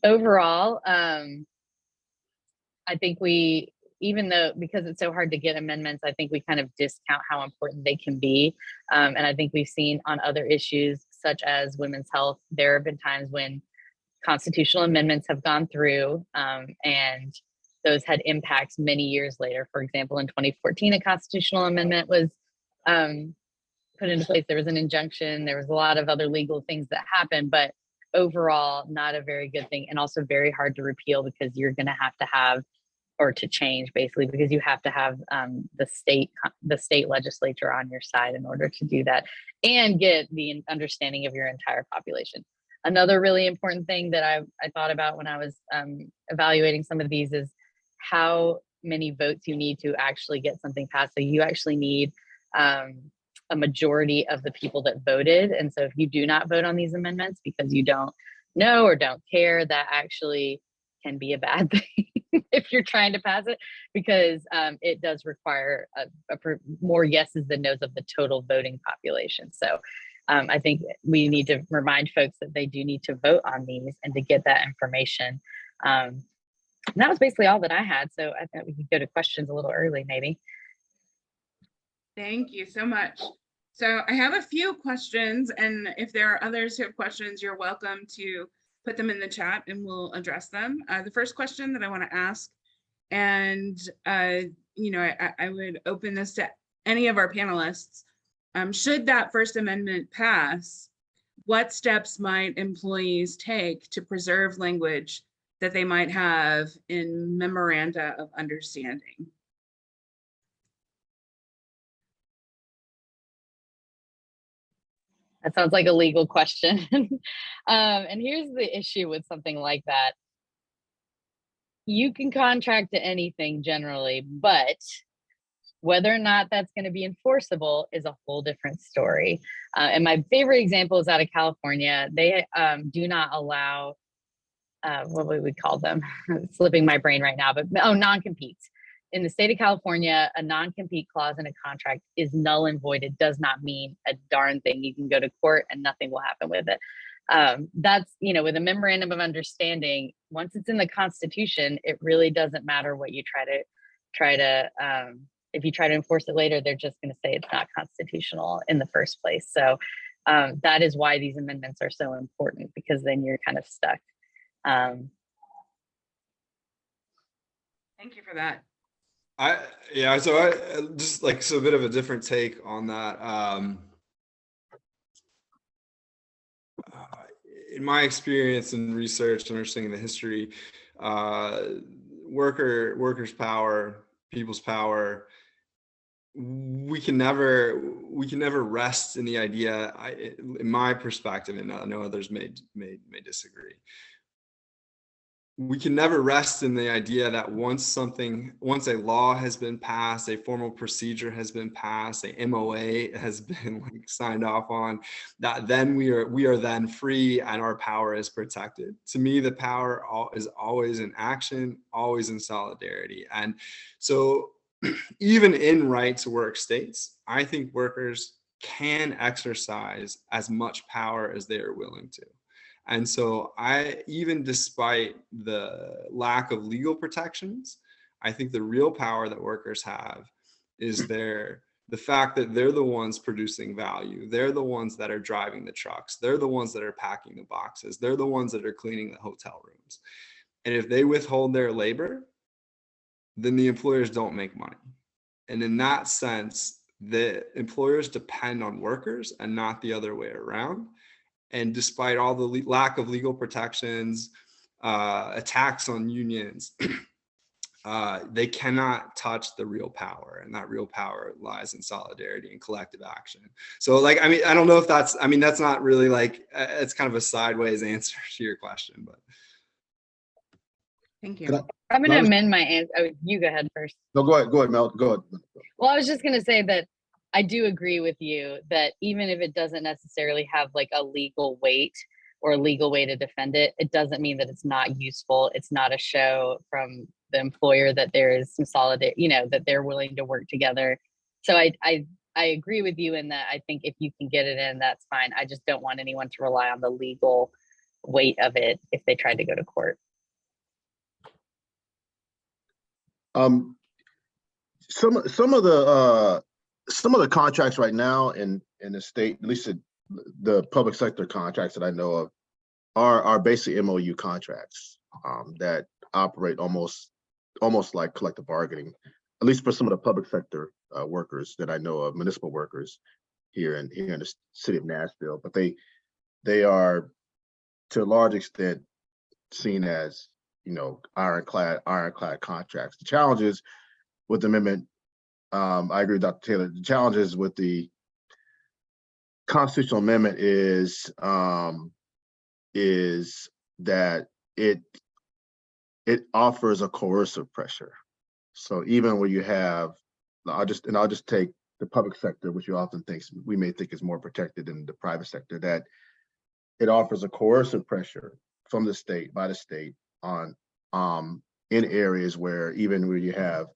Overall, I think because it's so hard to get amendments, I think we kind of discount how important they can be. And I think we've seen on other issues, such as women's health, there have been times when constitutional amendments have gone through and those had impacts many years later. For example, in 2014, a constitutional amendment was put into place. There was an injunction. There was a lot of other legal things that happened, but overall, not a very good thing, and also very hard to repeal because you're going to have or to change basically because you have to have the state legislature on your side in order to do that and get the understanding of your entire population. Another really important thing that I thought about when I was evaluating some of these is how many votes you need to actually get something passed. So you actually need a majority of the people that voted. And so if you do not vote on these amendments because you don't know or don't care, that actually can be a bad thing if you're trying to pass it, because it does require more yeses than nos of the total voting population. So I think we need to remind folks that they do need to vote on these and to get that information. And that was basically all that I had. So I thought we could go to questions a little early, maybe. Thank you so much. So I have a few questions, and if there are others who have questions, you're welcome to put them in the chat and we'll address them. The first question that I want to ask, and you know, I would open this to any of our panelists. Should that First Amendment pass, what steps might employees take to preserve language that they might have in memoranda of understanding? That sounds like a legal question. And here's the issue with something like that. You can contract to anything generally, but whether or not that's going to be enforceable is a whole different story. And my favorite example is out of California. They do not allow, what would we call them? It's slipping my brain right now, but non-competes. In the state of California, a non-compete clause in a contract is null and void. It does not mean a darn thing. You can go to court and nothing will happen with it. That's, you know, with a memorandum of understanding, once it's in the Constitution, it really doesn't matter what you try to if you try to enforce it later, they're just going to say it's not constitutional in the first place. So that is why these amendments are so important, because then you're kind of stuck. Thank you for that. So I just like, so a bit of a different take on that. In my experience in research and understanding the history, workers' power, people's power, we can never rest in the idea. In my perspective, and I know others may disagree, we can never rest in the idea that once a law has been passed, a formal procedure has been passed, a MOA has been signed off on, that then we are then free and our power is protected. To me, the power is always in action, always in solidarity. And so even in right to work states, I think workers can exercise as much power as they are willing to. And so even despite the lack of legal protections, I think the real power that workers have is the fact that they're the ones producing value. They're the ones that are driving the trucks. They're the ones that are packing the boxes. They're the ones that are cleaning the hotel rooms. And if they withhold their labor, then the employers don't make money. And in that sense, the employers depend on workers and not the other way around. And despite all the lack of legal protections, attacks on unions, they cannot touch the real power, and that real power lies in solidarity and collective action. So like, I mean, I don't know if that's not really like, it's kind of a sideways answer to your question, but. Thank you. I'm going to amend my answer. Oh, you go ahead first. No, go ahead, Mel. Go ahead. Well, I was just going to say that I do agree with you that even if it doesn't necessarily have like a legal weight or a legal way to defend it, it doesn't mean that it's not useful. It's not a show from the employer that there is some solidarity, you know, that they're willing to work together. So I agree with you in that. I think if you can get it in, that's fine. I just don't want anyone to rely on the legal weight of it if they tried to go to court. Some of the contracts right now in the state, at least the public sector contracts that I know of, are basically MOU contracts that operate almost like collective bargaining, at least for some of the public sector workers that I know of, municipal workers here in the city of Nashville. But they are to a large extent seen as, you know, ironclad contracts. The challenges with the amendment, I agree with Dr. Taylor, the challenges with the constitutional amendment is is that it offers a coercive pressure. So even where you have, I'll just take the public sector, which we may think is more protected than the private sector, that it offers a coercive pressure from the state, by the state, on in areas where even where you have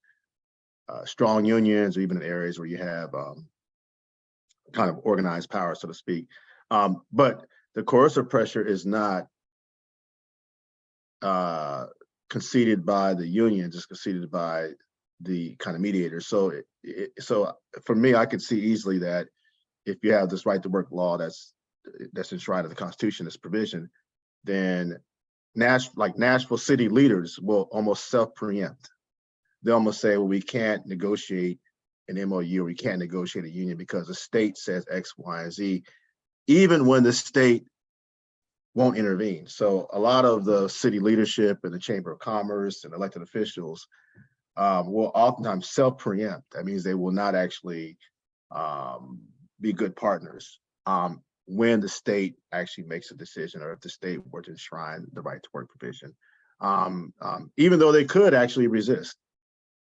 strong unions, or even in areas where you have kind of organized power, so to speak. But the coercive pressure is not conceded by the unions, it's conceded by the kind of mediators. So so for me, I could see easily that if you have this right to work law that's enshrined in the Constitution, this provision, then Nashville city leaders will almost self-preempt. They almost say, well, we can't negotiate an MOU, or we can't negotiate a union because the state says X, Y, and Z, even when the state won't intervene. So a lot of the city leadership and the Chamber of Commerce and elected officials will oftentimes self-preempt. That means they will not actually be good partners when the state actually makes a decision, or if the state were to enshrine the right to work provision, even though they could actually resist,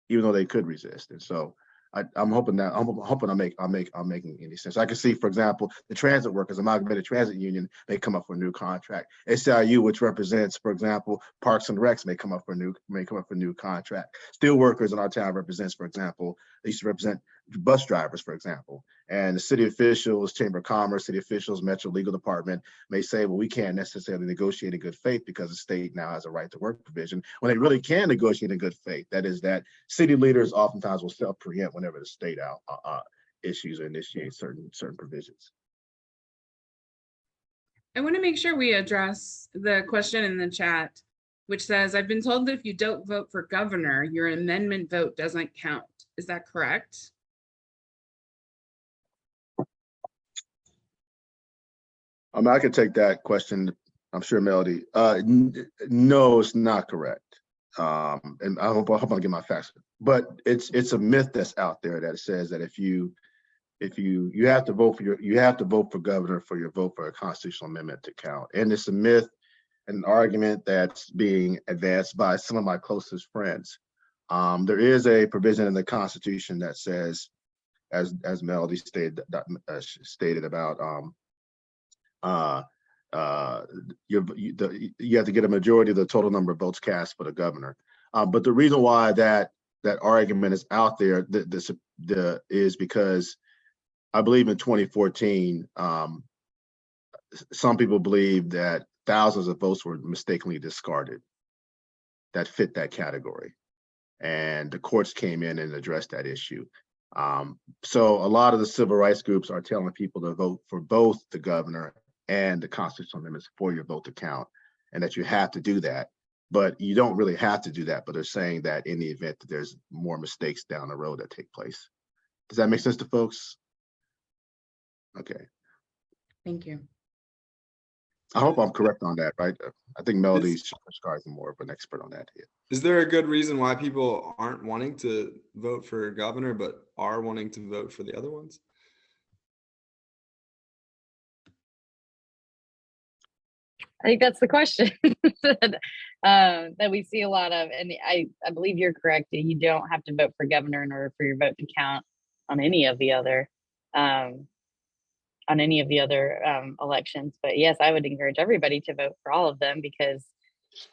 And so I'm hoping I'm making any sense. I can see, for example, the transit workers, Amalgamated Transit Union, may come up for a new contract. SIU, which represents, for example, Parks and Recs, may come up for a new contract. Steel workers in our town represents, for example, they used to represent bus drivers, for example. And the city officials, Chamber of Commerce, city officials, Metro Legal Department may say, well, we can't necessarily negotiate in good faith because the state now has a right to work provision, when they really can negotiate in good faith. That is that city leaders oftentimes will self-preempt whenever the state issues or initiates certain provisions. I want to make sure we address the question in the chat, which says, I've been told that if you don't vote for governor, your amendment vote doesn't count. Is that correct? I could take that question. I'm sure, Melody. No, it's not correct. And I hope I get my facts. But it's a myth that's out there that says that if you have to vote for governor for your vote for a constitutional amendment to count. And it's a myth, an argument that's being advanced by some of my closest friends. There is a provision in the Constitution that says, as Melody stated about you have to get a majority of the total number of votes cast for the governor. But the reason why that argument is out there is because I believe in 2014, some people believe that thousands of votes were mistakenly discarded that fit that category. And the courts came in and addressed that issue. So a lot of the civil rights groups are telling people to vote for both the governor and the constitutional amendments for your vote to count, and that you have to do that. But you don't really have to do that, but they're saying that in the event that there's more mistakes down the road that take place. Does that make sense to folks? Okay. Thank you. I hope I'm correct on that, right? I think Melody Shekari is more of an expert on that here. Is there a good reason why people aren't wanting to vote for governor, but are wanting to vote for the other ones? I think that's the question that we see a lot of. And I believe you're correct. You don't have to vote for governor in order for your vote to count on any of the other elections. But yes, I would encourage everybody to vote for all of them, because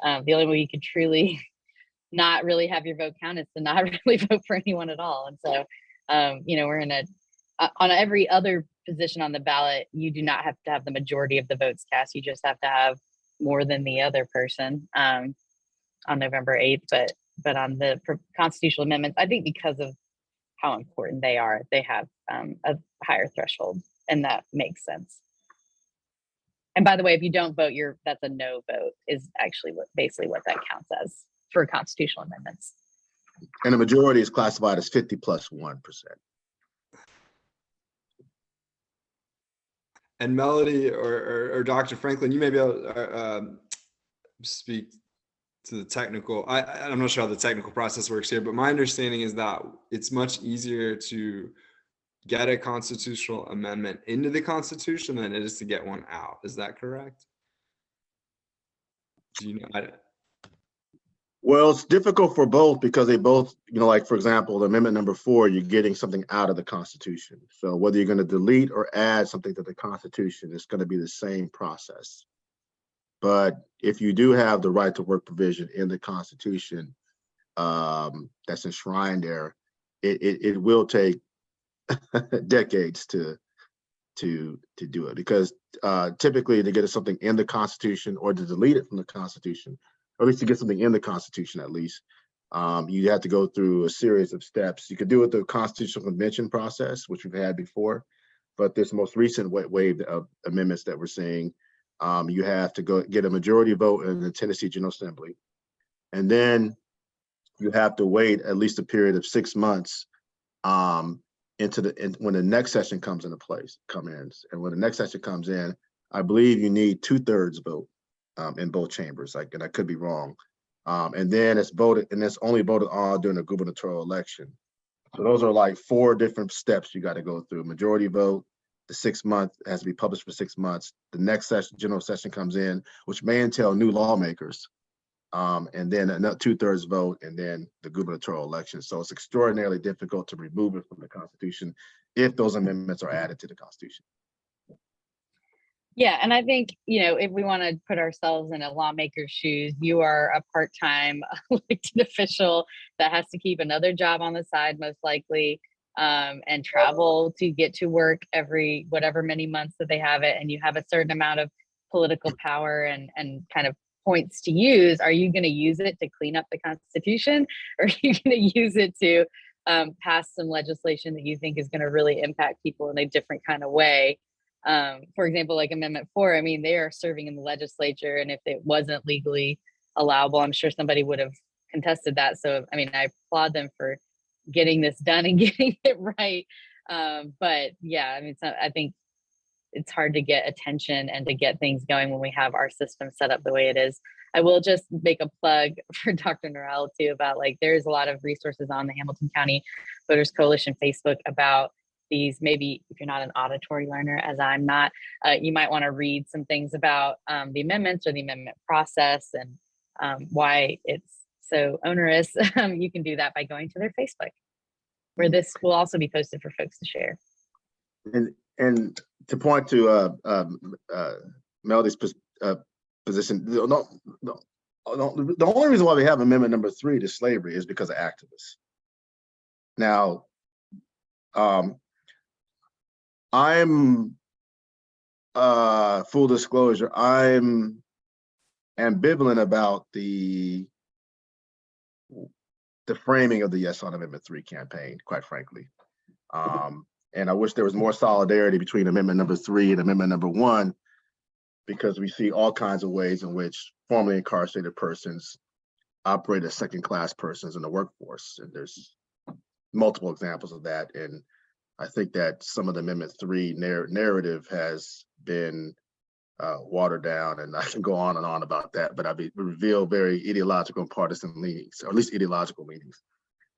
the only way you could truly not really have your vote count is to not really vote for anyone at all. And so, we're in on every other position on the ballot, you do not have to have the majority of the votes cast. You just have to have more than the other person on November 8th. But on the constitutional amendments, I think because of how important they are, they have a higher threshold, and that makes sense. And by the way, if you don't vote, that's a no vote, is actually basically what that counts as for constitutional amendments. And the majority is classified as 50 plus 1%. And Melody or Dr. Franklin, you may be able to speak to the technical. I'm not sure how the technical process works here, but my understanding is that it's much easier to get a constitutional amendment into the Constitution than it is to get one out. Is that correct? Do you know? Well, it's difficult for both because they both, like, for example, Amendment number 4, you're getting something out of the Constitution. So whether you're going to delete or add something to the Constitution, it's going to be the same process. But if you do have the right to work provision in the Constitution that's enshrined there, it will take decades to do it, because typically to get something in the Constitution or to delete it from the Constitution, or at least to get something in the Constitution, at least, you have to go through a series of steps. You could do it the Constitutional Convention process, which we've had before, but this most recent wave of amendments that we're seeing, you have to go get a majority vote in the Tennessee General Assembly, and then you have to wait at least a period of 6 months when the next session comes into place, and when the next session comes in, I believe you need 2/3 vote in both chambers, and I could be wrong. And then it's voted, and it's only voted on during the gubernatorial election. So those are like 4 different steps you got to go through. Majority vote, the 6 month has to be published for 6 months. The next session, general session, comes in, which may entail new lawmakers. And then another 2/3 vote, and then the gubernatorial election. So it's extraordinarily difficult to remove it from the Constitution if those amendments are added to the Constitution. Yeah, and I think, if we want to put ourselves in a lawmaker's shoes, you are a part-time elected official that has to keep another job on the side, most likely, and travel to get to work every whatever many months that they have it, and you have a certain amount of political power and kind of points to use. Are you going to use it to clean up the Constitution, or are you going to use it to pass some legislation that you think is going to really impact people in a different kind of way? For example, like Amendment 4, I mean, they are serving in the legislature, and if it wasn't legally allowable, I'm sure somebody would have contested that. So, I mean, I applaud them for getting this done and getting it right. But yeah, I mean, I think it's hard to get attention and to get things going when we have our system set up the way it is. I will just make a plug for Dr. Norell too about, like, there's a lot of resources on the Hamilton County Voters Coalition Facebook about these. Maybe if you're not an auditory learner, as I'm not, you might want to read some things about the amendments or the amendment process and why it's so onerous. You can do that by going to their Facebook, where this will also be posted for folks to share. And to point to Melody's position, the only reason why we have Amendment number 3 to slavery is because of activists. Now, I'm full disclosure, I'm ambivalent about the framing of the Yes on Amendment 3 campaign, quite frankly. And I wish there was more solidarity between Amendment number 3 and Amendment number 1, because we see all kinds of ways in which formerly incarcerated persons operate as second-class persons in the workforce. And there's multiple examples of that. And I think that some of the Amendment 3 narrative has been watered down, and I can go on and on about that, but I reveal very ideological and partisan leanings, or at least ideological leanings.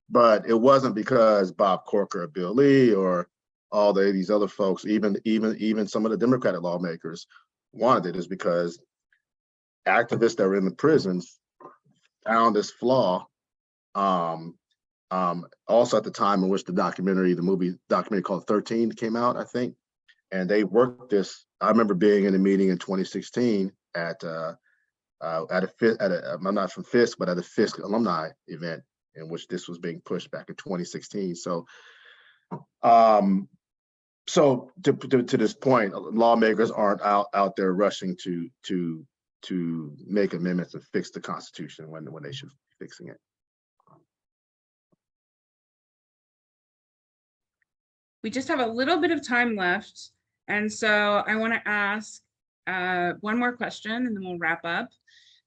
But it wasn't because Bob Corker or Bill Lee or all these other folks, even some of the Democratic lawmakers wanted it. Is because activists that were in the prisons found this flaw. Also at the time in which the movie documentary called 13 came out, I think, and they worked this. I remember being in a meeting in 2016 at I'm not from Fisk, but at a Fisk alumni event in which this was being pushed back in 2016. So, so to this point, lawmakers aren't out there rushing to make amendments and fix the Constitution when they should be fixing it. We just have a little bit of time left. And so I want to ask one more question and then we'll wrap up.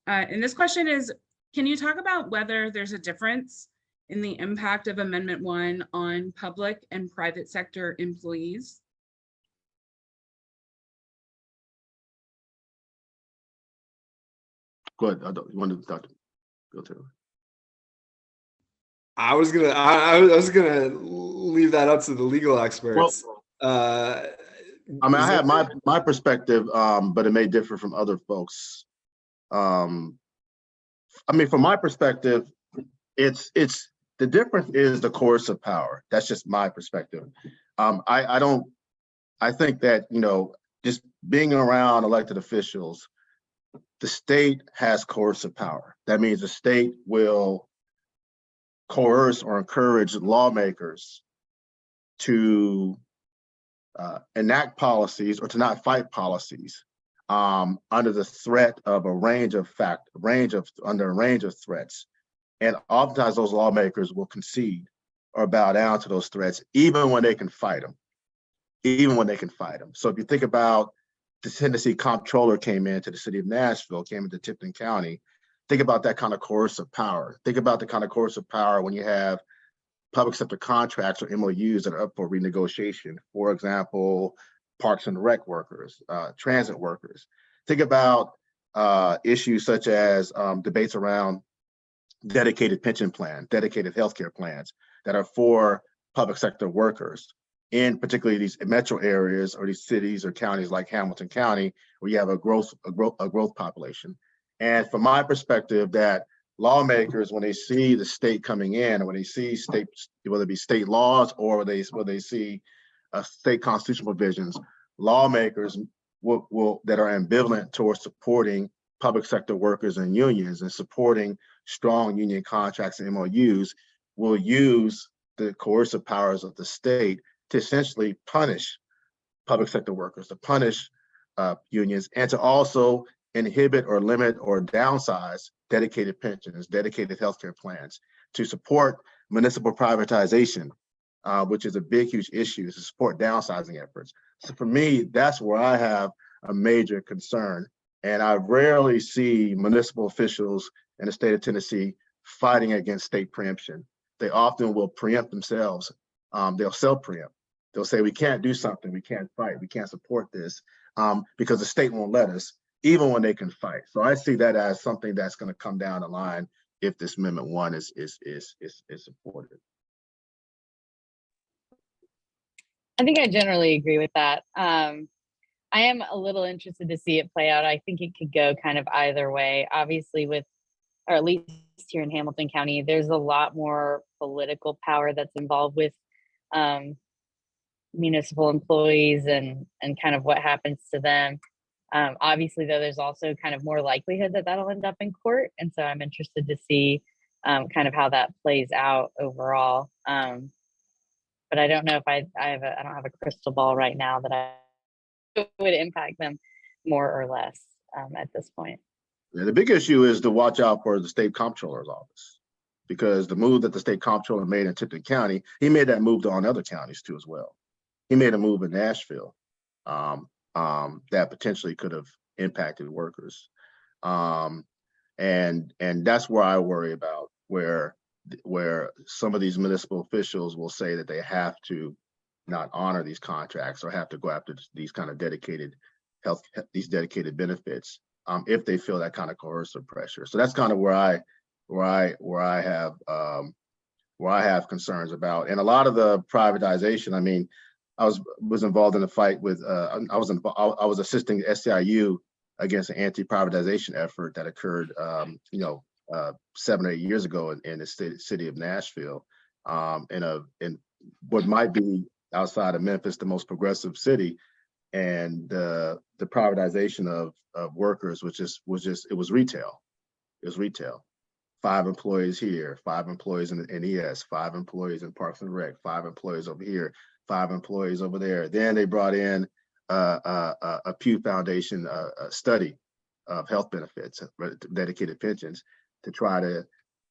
And this question is, can you talk about whether there's a difference in the impact of Amendment 1 on public and private sector employees? Go ahead. You want to go to? I was gonna leave that up to the legal experts. Well, I mean, I have my perspective, but it may differ from other folks. I mean, from my perspective, it's the difference is the coercive power. That's just my perspective. I think that, you know, just being around elected officials, the state has coercive power. That means the state will coerce or encourage lawmakers to enact policies or to not fight policies under the threat of under a range of threats. And oftentimes those lawmakers will concede or bow down to those threats, even when they can fight them. So if you think about the Tennessee comptroller came into the city of Nashville, came into Tipton County, think about that kind of coercive power. Think about the kind of coercive power when you have public sector contracts or MOUs that are up for renegotiation. For example, parks and rec workers, transit workers. Think about issues such as debates around dedicated pension plans, dedicated healthcare plans that are for public sector workers in particularly these metro areas or these cities or counties like Hamilton County, where you have a growth population. And from my perspective, that lawmakers, when they see the state coming in, or when they see state, whether it be state laws or whether they see state constitutional provisions, lawmakers that are ambivalent towards supporting public sector workers and unions and supporting strong union contracts and MOUs will use the coercive powers of the state to essentially punish public sector workers, to punish unions, and to also inhibit or limit or downsize dedicated pensions, dedicated healthcare plans, to support municipal privatization, which is a big, huge issue, to support downsizing efforts. So for me, that's where I have a major concern. And I rarely see municipal officials in the state of Tennessee fighting against state preemption. They often will preempt themselves. They'll self-preempt. They'll say, we can't do something, we can't fight, we can't support this because the state won't let us, even when they can fight. So I see that as something that's going to come down the line if this Amendment 1 is supported. I think I generally agree with that. I am a little interested to see it play out. I think it could go kind of either way. Obviously, or at least here in Hamilton County, there's a lot more political power that's involved with municipal employees and kind of what happens to them. Obviously, though, there's also kind of more likelihood that that'll end up in court. And so I'm interested to see kind of how that plays out overall. But I don't know if I don't have a crystal ball right now that would impact them more or less at this point. Yeah, the big issue is to watch out for the state comptroller's office, because the move that the state comptroller made in Tipton County, he made that move on other counties too as well. He made a move in Nashville that potentially could have impacted workers, and that's where I worry about where some of these municipal officials will say that they have to not honor these contracts or have to go after these kind of dedicated dedicated benefits if they feel that kind of coercive pressure. So that's kind of where I have concerns about. And a lot of the privatization, I mean, I was involved in a fight with I was assisting SEIU against an anti-privatization effort that occurred 7 or 8 years ago in the city of Nashville, in what might be outside of Memphis the most progressive city. And the privatization of workers was retail. It was retail. 5 employees here, 5 employees in ES, 5 employees in Parks and Rec, 5 employees over here, 5 employees over there. Then they brought in a Pew Foundation study of health benefits, dedicated pensions, to try to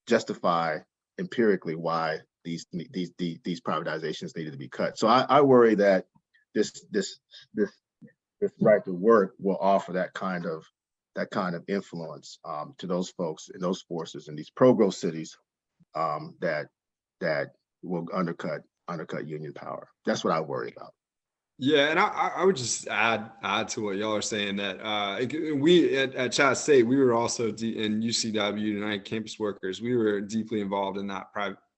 justify empirically why these privatizations needed to be cut. So I worry that this right to work will offer that kind of influence to those folks and those forces in these pro-growth cities that will undercut union power. That's what I worry about. Yeah, and I would just add to what y'all are saying that we at Chat State, we were also in UCW, United Campus Workers, we were deeply involved in that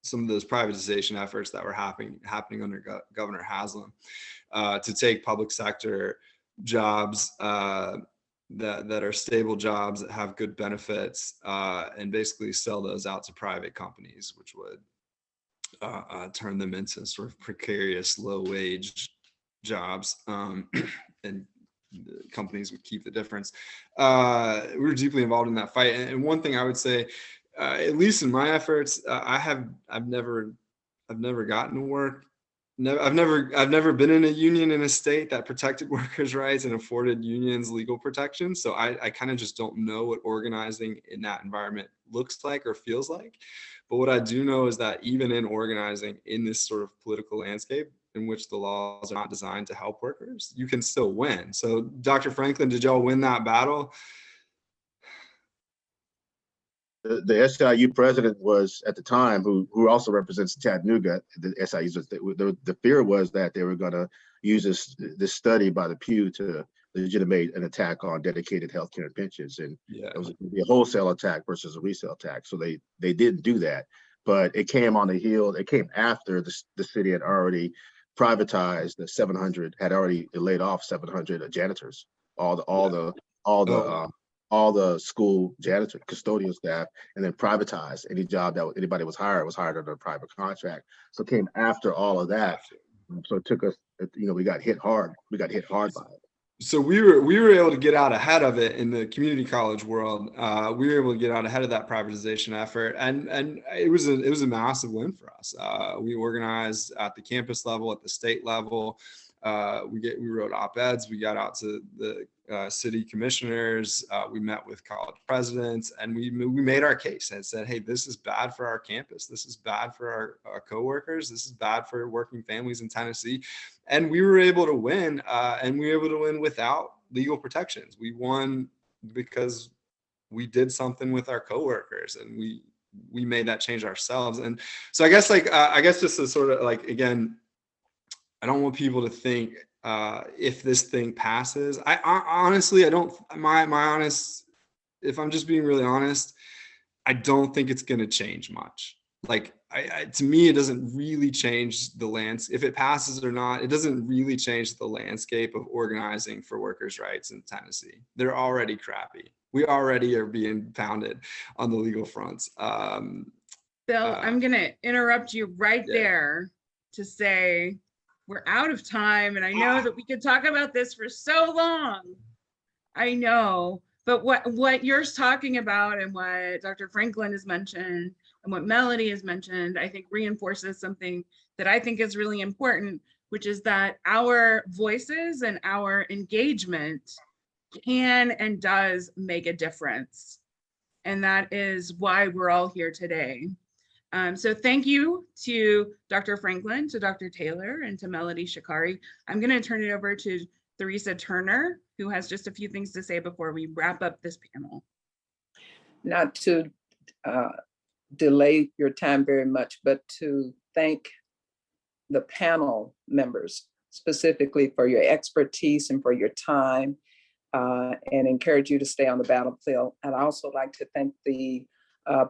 some of those privatization efforts that were happening under Governor Haslam to take public sector jobs that are stable jobs that have good benefits, and basically sell those out to private companies, which would turn them into sort of precarious, low-wage jobs, and the companies would keep the difference. We were deeply involved in that fight, and one thing I would say, at least in my efforts, I've never gotten to work. I've never been in a union in a state that protected workers' rights and afforded unions legal protection. So I kind of just don't know what organizing in that environment looks like or feels like. But what I do know is that even in organizing in this sort of political landscape in which the laws are not designed to help workers, you can still win. So Dr. Franklin, did y'all win that battle? The SIU president was at the time, who also represents Chattanooga. The SIU, the fear was that they were going to use this study by the Pew to legitimate an attack on dedicated healthcare and pensions, and it was going to be a wholesale attack versus a resale attack. So they didn't do that, but it came on the heel. It came after the city had already privatized the 700, had already laid off 700 janitors, all the school janitor, custodial staff, and then privatized any job that anybody was hired under a private contract. So it came after all of that. So it took us, we got hit hard. We got hit hard by it. So we were able to get out ahead of it in the community college world. We were able to get out ahead of that privatization effort, and it was a massive win for us. We organized at the campus level, at the state level. We wrote op-eds. We got out to the city commissioners. We met with college presidents, and we made our case and said, hey, this is bad for our campus. This is bad for our coworkers. This is bad for working families in Tennessee. And we were able to win, and we were able to win without legal protections. We won because we did something with our coworkers, and we made that change ourselves. And so I guess just to sort of again, I don't want people to think if this thing passes. I honestly, I don't. My honest, if I'm just being really honest, I don't think it's going to change much. To me, it doesn't really change the landscape. If it passes or not, it doesn't really change the landscape of organizing for workers' rights in Tennessee. They're already crappy. We already are being pounded on the legal fronts. Bill, I'm going to interrupt you right there to say, we're out of time, and I know that we could talk about this for so long. I know, but what you're talking about and what Dr. Franklin has mentioned and what Melody has mentioned, I think reinforces something that I think is really important, which is that our voices and our engagement can and does make a difference. And that is why we're all here today. So thank you to Dr. Franklin, to Dr. Taylor, and to Melody Shekari. I'm going to turn it over to Theresa Turner, who has just a few things to say before we wrap up this panel. Not to delay your time very much, but to thank the panel members specifically for your expertise and for your time, and encourage you to stay on the battlefield. And I also like to thank the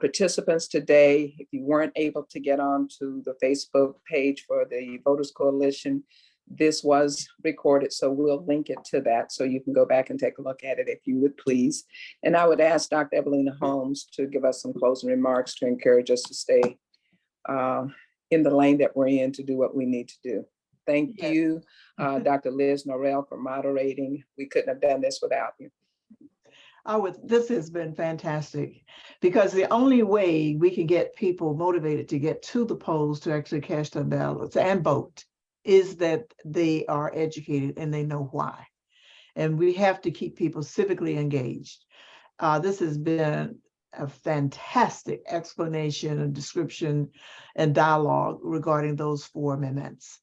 participants today. If you weren't able to get onto the Facebook page for the Voters Coalition, this was recorded, so we'll link it to that so you can go back and take a look at it if you would please. And I would ask Dr. Evelina Holmes to give us some closing remarks to encourage us to stay in the lane that we're in to do what we need to do. Thank you, Dr. Liz Norell, for moderating. We couldn't have done this without you. This has been fantastic, because the only way we can get people motivated to get to the polls to actually cast their ballots and vote is that they are educated and they know why. And we have to keep people civically engaged. This has been a fantastic explanation and description and dialogue regarding those 4 amendments.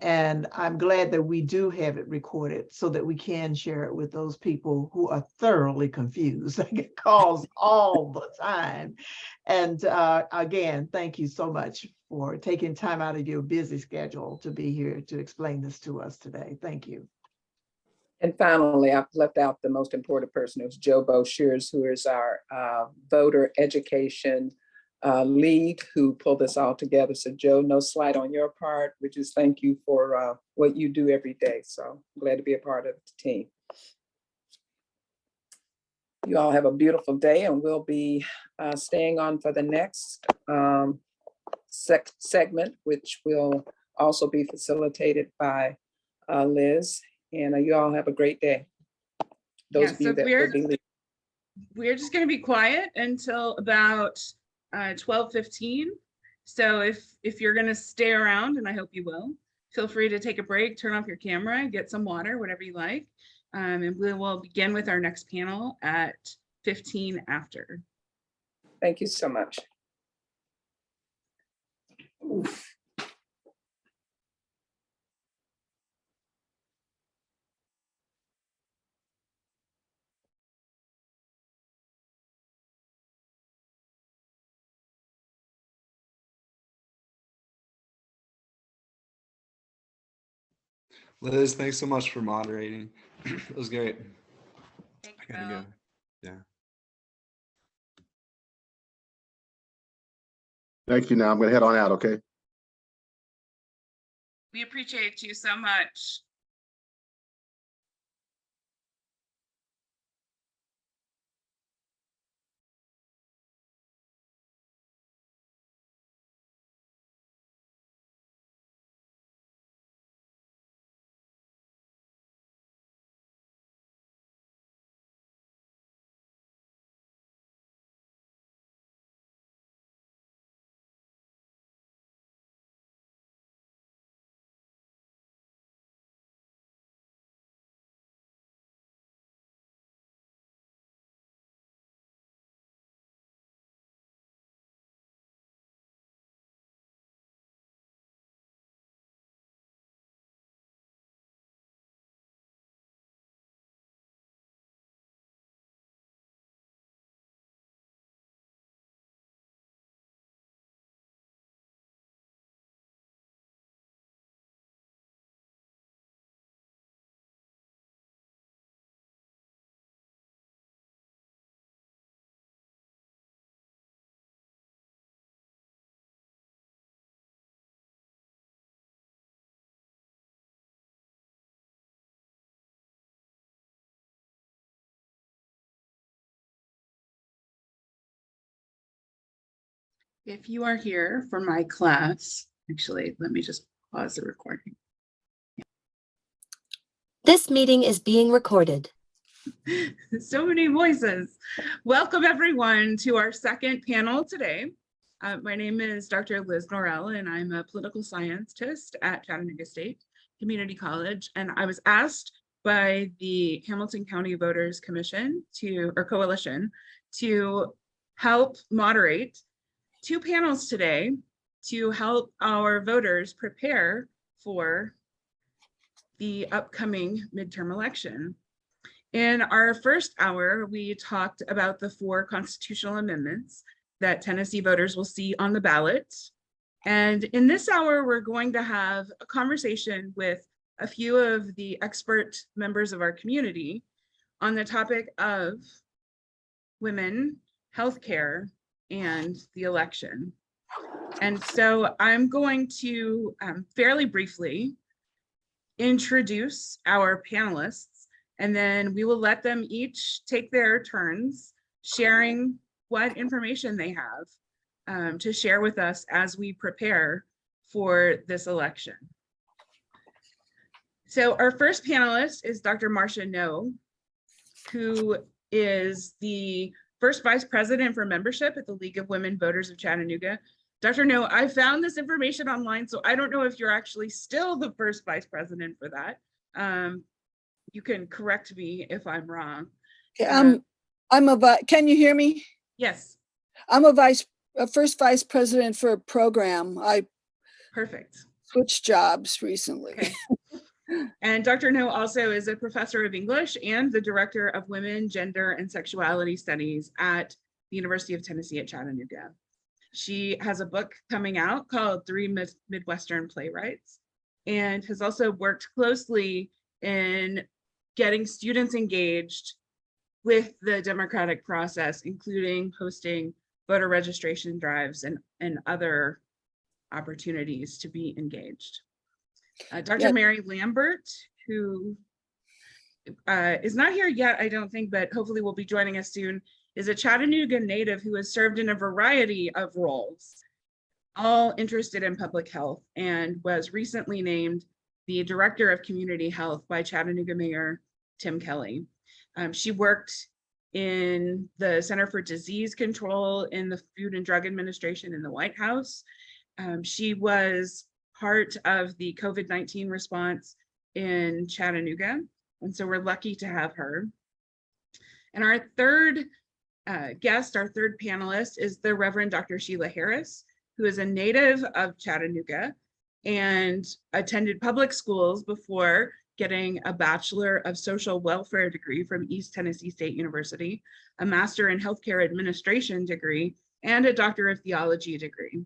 And I'm glad that we do have it recorded so that we can share it with those people who are thoroughly confused. I get calls all the time. And again, thank you so much for taking time out of your busy schedule to be here to explain this to us today. Thank you. And finally, I've left out the most important person, who's Joe Boshears, who is our voter education lead, who pulled this all together. So Joe, no slight on your part. We just thank you for what you do every day. So I'm glad to be a part of the team. You all have a beautiful day, and we'll be staying on for the next segment, which will also be facilitated by Liz. And you all have a great day. Those Yeah, of you so that will be leaving. we're just going to be quiet until about 12:15. So if you're going to stay around, and I hope you will, feel free to take a break, turn off your camera, get some water, whatever you like. And we will begin with our next panel at 15 after. Thank you so much. Oof. Liz, thanks so much for moderating. It was great. Thank I gotta you. go. Yeah. Thank you. Now I'm gonna head on out, okay? We appreciate you so much. If you are here for my class, actually, let me just pause the recording. This meeting is being recorded. So many voices. Welcome everyone to our second panel today. My name is Dr. Liz Norell, and I'm a political scientist at Chattanooga State Community College. And I was asked by the Hamilton County Voters Commission or Coalition to help moderate two panels today to help our voters prepare for the upcoming midterm election. In our first hour, we talked about the 4 constitutional amendments that Tennessee voters will see on the ballot. And in this hour, we're going to have a conversation with a few of the expert members of our community on the topic of women, healthcare, and the election. And so I'm going to fairly briefly introduce our panelists, and then we will let them each take their turns sharing what information they have to share with us as we prepare for this election. So our first panelist is Dr. Marcia Noe, who is the first vice president for membership at the League of Women Voters of Chattanooga. Dr. Noe, I found this information online, so I don't know if you're actually still the first vice president for that. You can correct me if I'm wrong. Can you hear me? Yes. I'm a first vice president for a program. I Perfect. switched jobs recently. Okay. And Dr. Noe also is a professor of English and the director of Women, Gender, and Sexuality Studies at the University of Tennessee at Chattanooga. She has a book coming out called 3 Midwestern Playwrights, and has also worked closely in getting students engaged with the democratic process, including hosting voter registration drives and other opportunities to be engaged. Dr. Yeah. Mary Lambert, who is not here yet, I don't think, but hopefully will be joining us soon, is a Chattanooga native who has served in a variety of roles, all interested in public health, and was recently named the Director of Community Health by Chattanooga Mayor Tim Kelly. She worked in the Center for Disease Control in the Food and Drug Administration in the White House. She was part of the COVID-19 response in Chattanooga, and so we're lucky to have her. And our third guest, our third panelist, is the Reverend Dr. Sheila Harris, who is a native of Chattanooga and attended public schools before getting a Bachelor of Social Welfare degree from East Tennessee State University, a Master in Healthcare Administration degree, and a Doctor of Theology degree.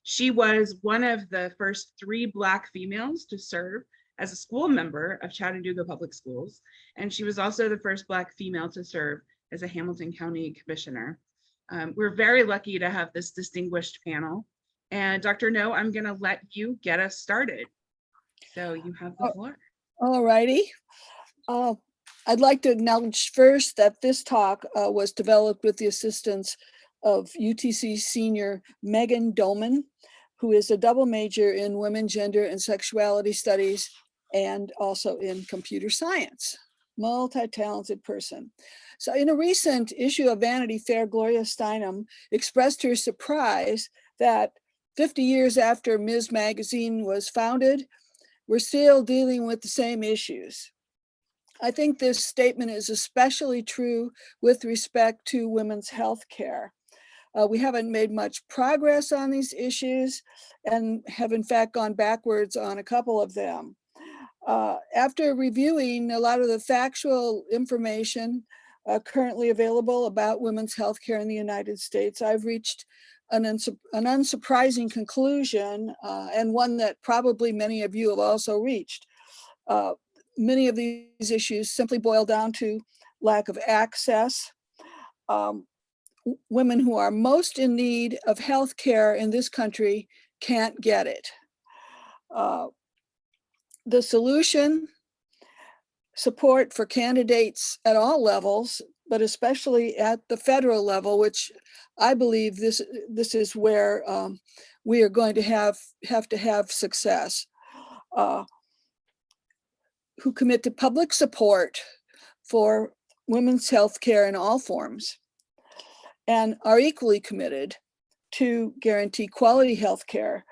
She was one of the first 3 Black females to serve as a school member of Chattanooga Public Schools, and she was also the first Black female to serve as a Hamilton County Commissioner. We're very lucky to have this distinguished panel. And Dr. Noe, I'm going to let you get us started. So you have the floor. All righty. I'd like to acknowledge first that this talk was developed with the assistance of UTC senior Megan Dolman, who is a double major in women, gender, and sexuality studies, and also in computer science. Multi-talented person. So in a recent issue of Vanity Fair, Gloria Steinem expressed her surprise that 50 years after Ms. Magazine was founded, we're still dealing with the same issues. I think this statement is especially true with respect to women's health care. We haven't made much progress on these issues and have in fact gone backwards on a couple of them. After reviewing a lot of the factual information currently available about women's health care in the United States, I've reached an unsurprising conclusion, and one that probably many of you have also reached. Many of these issues simply boil down to lack of access. Women who are most in need of health care in this country can't get it. The solution, support for candidates at all levels, but especially at the federal level, which I believe this is where we are going to have to have success, who commit to public support for women's health care in all forms, and are equally committed to guarantee quality health care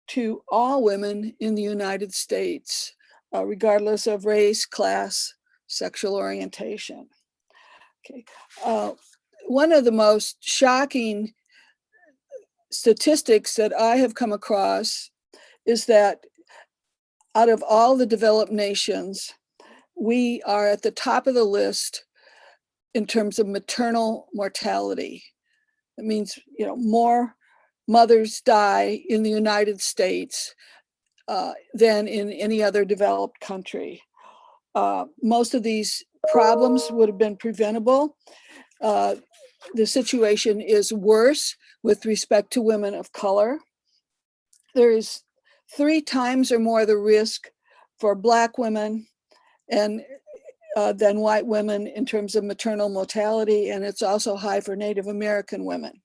to all women in the United States, regardless of race, class, sexual orientation. Okay. One of the most shocking statistics that I have come across is that out of all the developed nations, we are at the top of the list in terms of maternal mortality. It means, more mothers die in the United States than in any other developed country. Most of these problems would have been preventable. The situation is worse with respect to women of color. There is 3 times or more the risk for Black women and than white women in terms of maternal mortality, and it's also high for Native American women.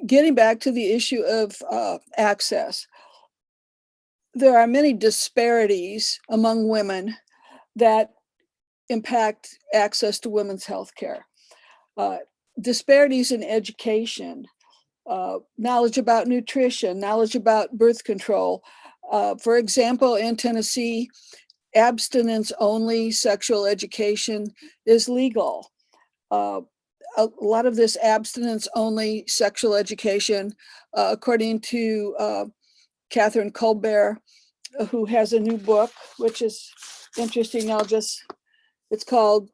Getting back to the issue of access, there are many disparities among women that impact access to women's health care. Disparities in education, knowledge about nutrition, knowledge about birth control. For example, in Tennessee, abstinence-only sexual education is legal. A lot of this abstinence-only sexual education, according to Catherine Colbert, who has a new book, which is interesting. It's called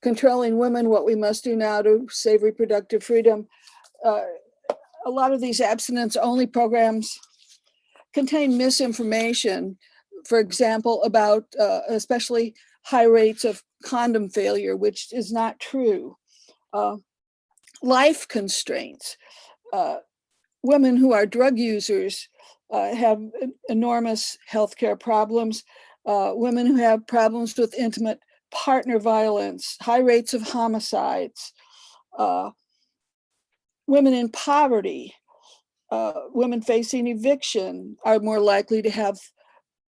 Controlling Women, What We Must Do Now to Save Reproductive Freedom. A lot of these abstinence-only programs contain misinformation, for example, about especially high rates of condom failure, which is not true. Life constraints. Women who are drug users have enormous healthcare problems. women who have problems with intimate partner violence, high rates of homicides, women in poverty, women facing eviction are more likely to have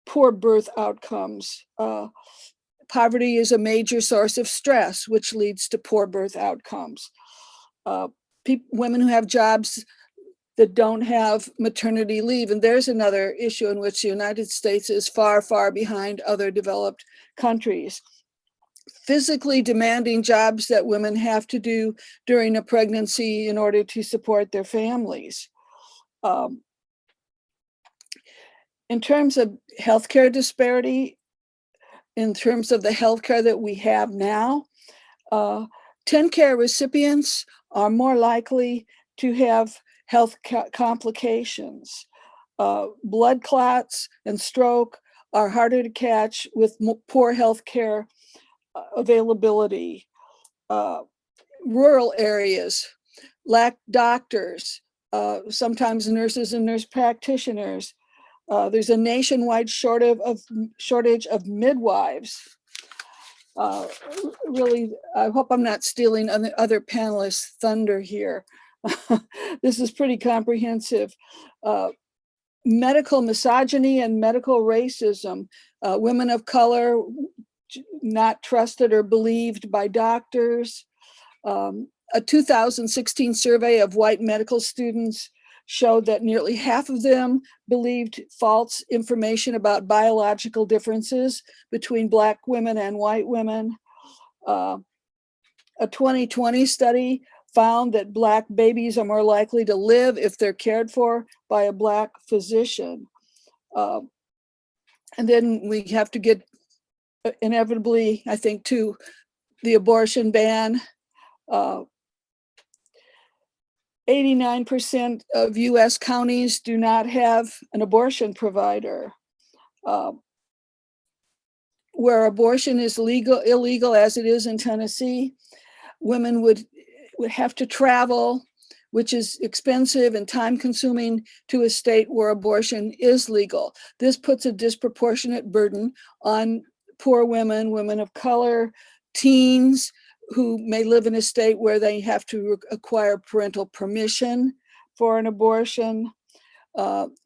poor birth outcomes. Poverty is a major source of stress, which leads to poor birth outcomes. Women who have jobs that don't have maternity leave. And there's another issue in which the United States is far, far behind other developed countries. Physically demanding jobs that women have to do during a pregnancy in order to support their families. In terms of healthcare disparity, in terms of the healthcare that we have now, TennCare recipients are more likely to have health complications. Blood clots and stroke are harder to catch with poor healthcare availability. Rural areas lack doctors, sometimes nurses and nurse practitioners. There's a nationwide shortage of midwives. Really, I hope I'm not stealing other panelists' thunder here. This is pretty comprehensive. Medical misogyny and medical racism. Women of color not trusted or believed by doctors. A 2016 survey of white medical students showed that nearly half of them believed false information about biological differences between Black women and white women. A 2020 study found that Black babies are more likely to live if they're cared for by a Black physician. And then we have to get inevitably, I think, to the abortion ban. 89% of US counties do not have an abortion provider. Where abortion is illegal as it is in Tennessee, women would have to travel, which is expensive and time consuming, to a state where abortion is legal. This puts a disproportionate burden on poor women, women of color, teens, who may live in a state where they have to acquire parental permission for an abortion.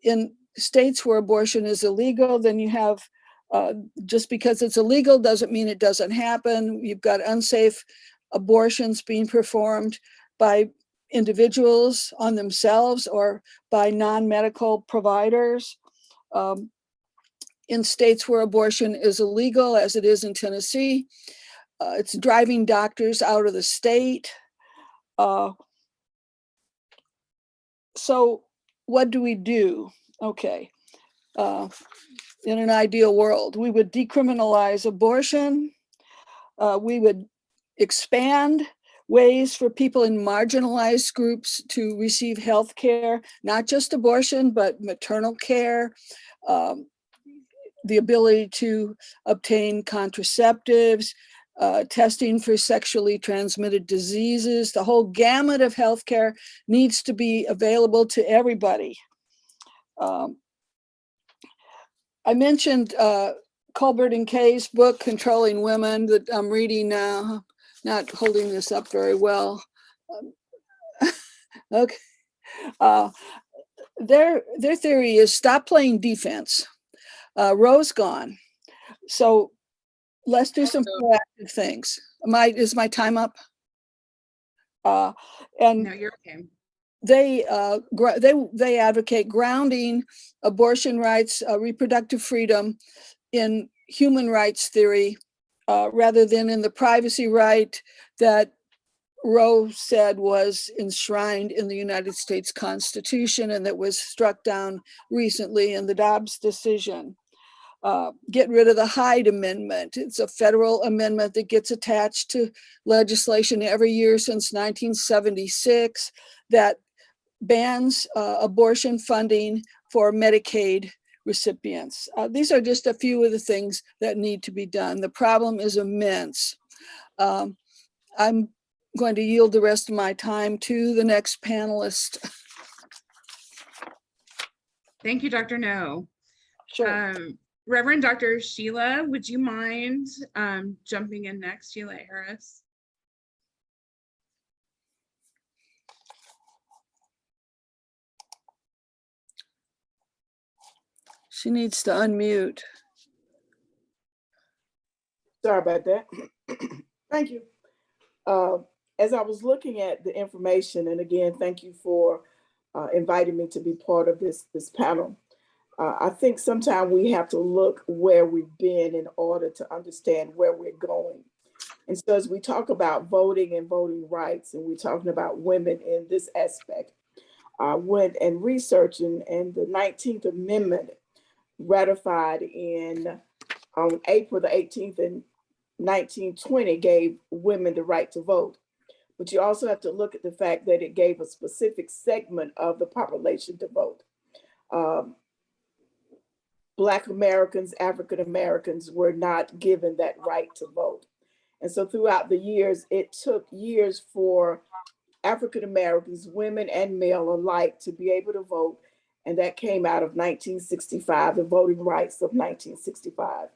In states where abortion is illegal, then you have, just because it's illegal doesn't mean it doesn't happen. You've got unsafe abortions being performed by individuals on themselves or by non-medical providers. In states where abortion is illegal, as it is in Tennessee, it's driving doctors out of the state. So what do we do? Okay, in an ideal world, we would decriminalize abortion. We would expand ways for people in marginalized groups to receive health care, not just abortion, but maternal care, the ability to obtain contraceptives, testing for sexually transmitted diseases. The whole gamut of healthcare needs to be available to everybody. I mentioned Colbert and Kay's book, Controlling Women, that I'm reading now. Not holding this up very well. Okay. Their theory is stop playing defense. Roe's gone. So let's do some proactive things. Is my time up? And No, you're okay. They advocate grounding abortion rights, reproductive freedom in human rights theory, rather than in the privacy right that Roe said was enshrined in the United States Constitution and that was struck down recently in the Dobbs decision. Get rid of the Hyde Amendment. It's a federal amendment that gets attached to legislation every year since 1976 that bans abortion funding for Medicaid recipients. These are just a few of the things that need to be done. The problem is immense. I'm going to yield the rest of my time to the next panelist. Thank you, Dr. Noe. Sure. Reverend Dr. Sheila, would you mind jumping in next, Sheila Harris? She needs to unmute. Sorry about that. Thank you. As I was looking at the information, and again, thank you for inviting me to be part of this panel. I think sometimes we have to look where we've been in order to understand where we're going. And so as we talk about voting and voting rights, and we're talking about women in this aspect, I went and researching, and the 19th Amendment ratified on April the 18th in 1920 gave women the right to vote. But you also have to look at the fact that it gave a specific segment of the population to vote. Black Americans, African Americans were not given that right to vote. And so throughout the years, it took years for African Americans, women and male alike, to be able to vote. And that came out of 1965, the Voting Rights of 1965.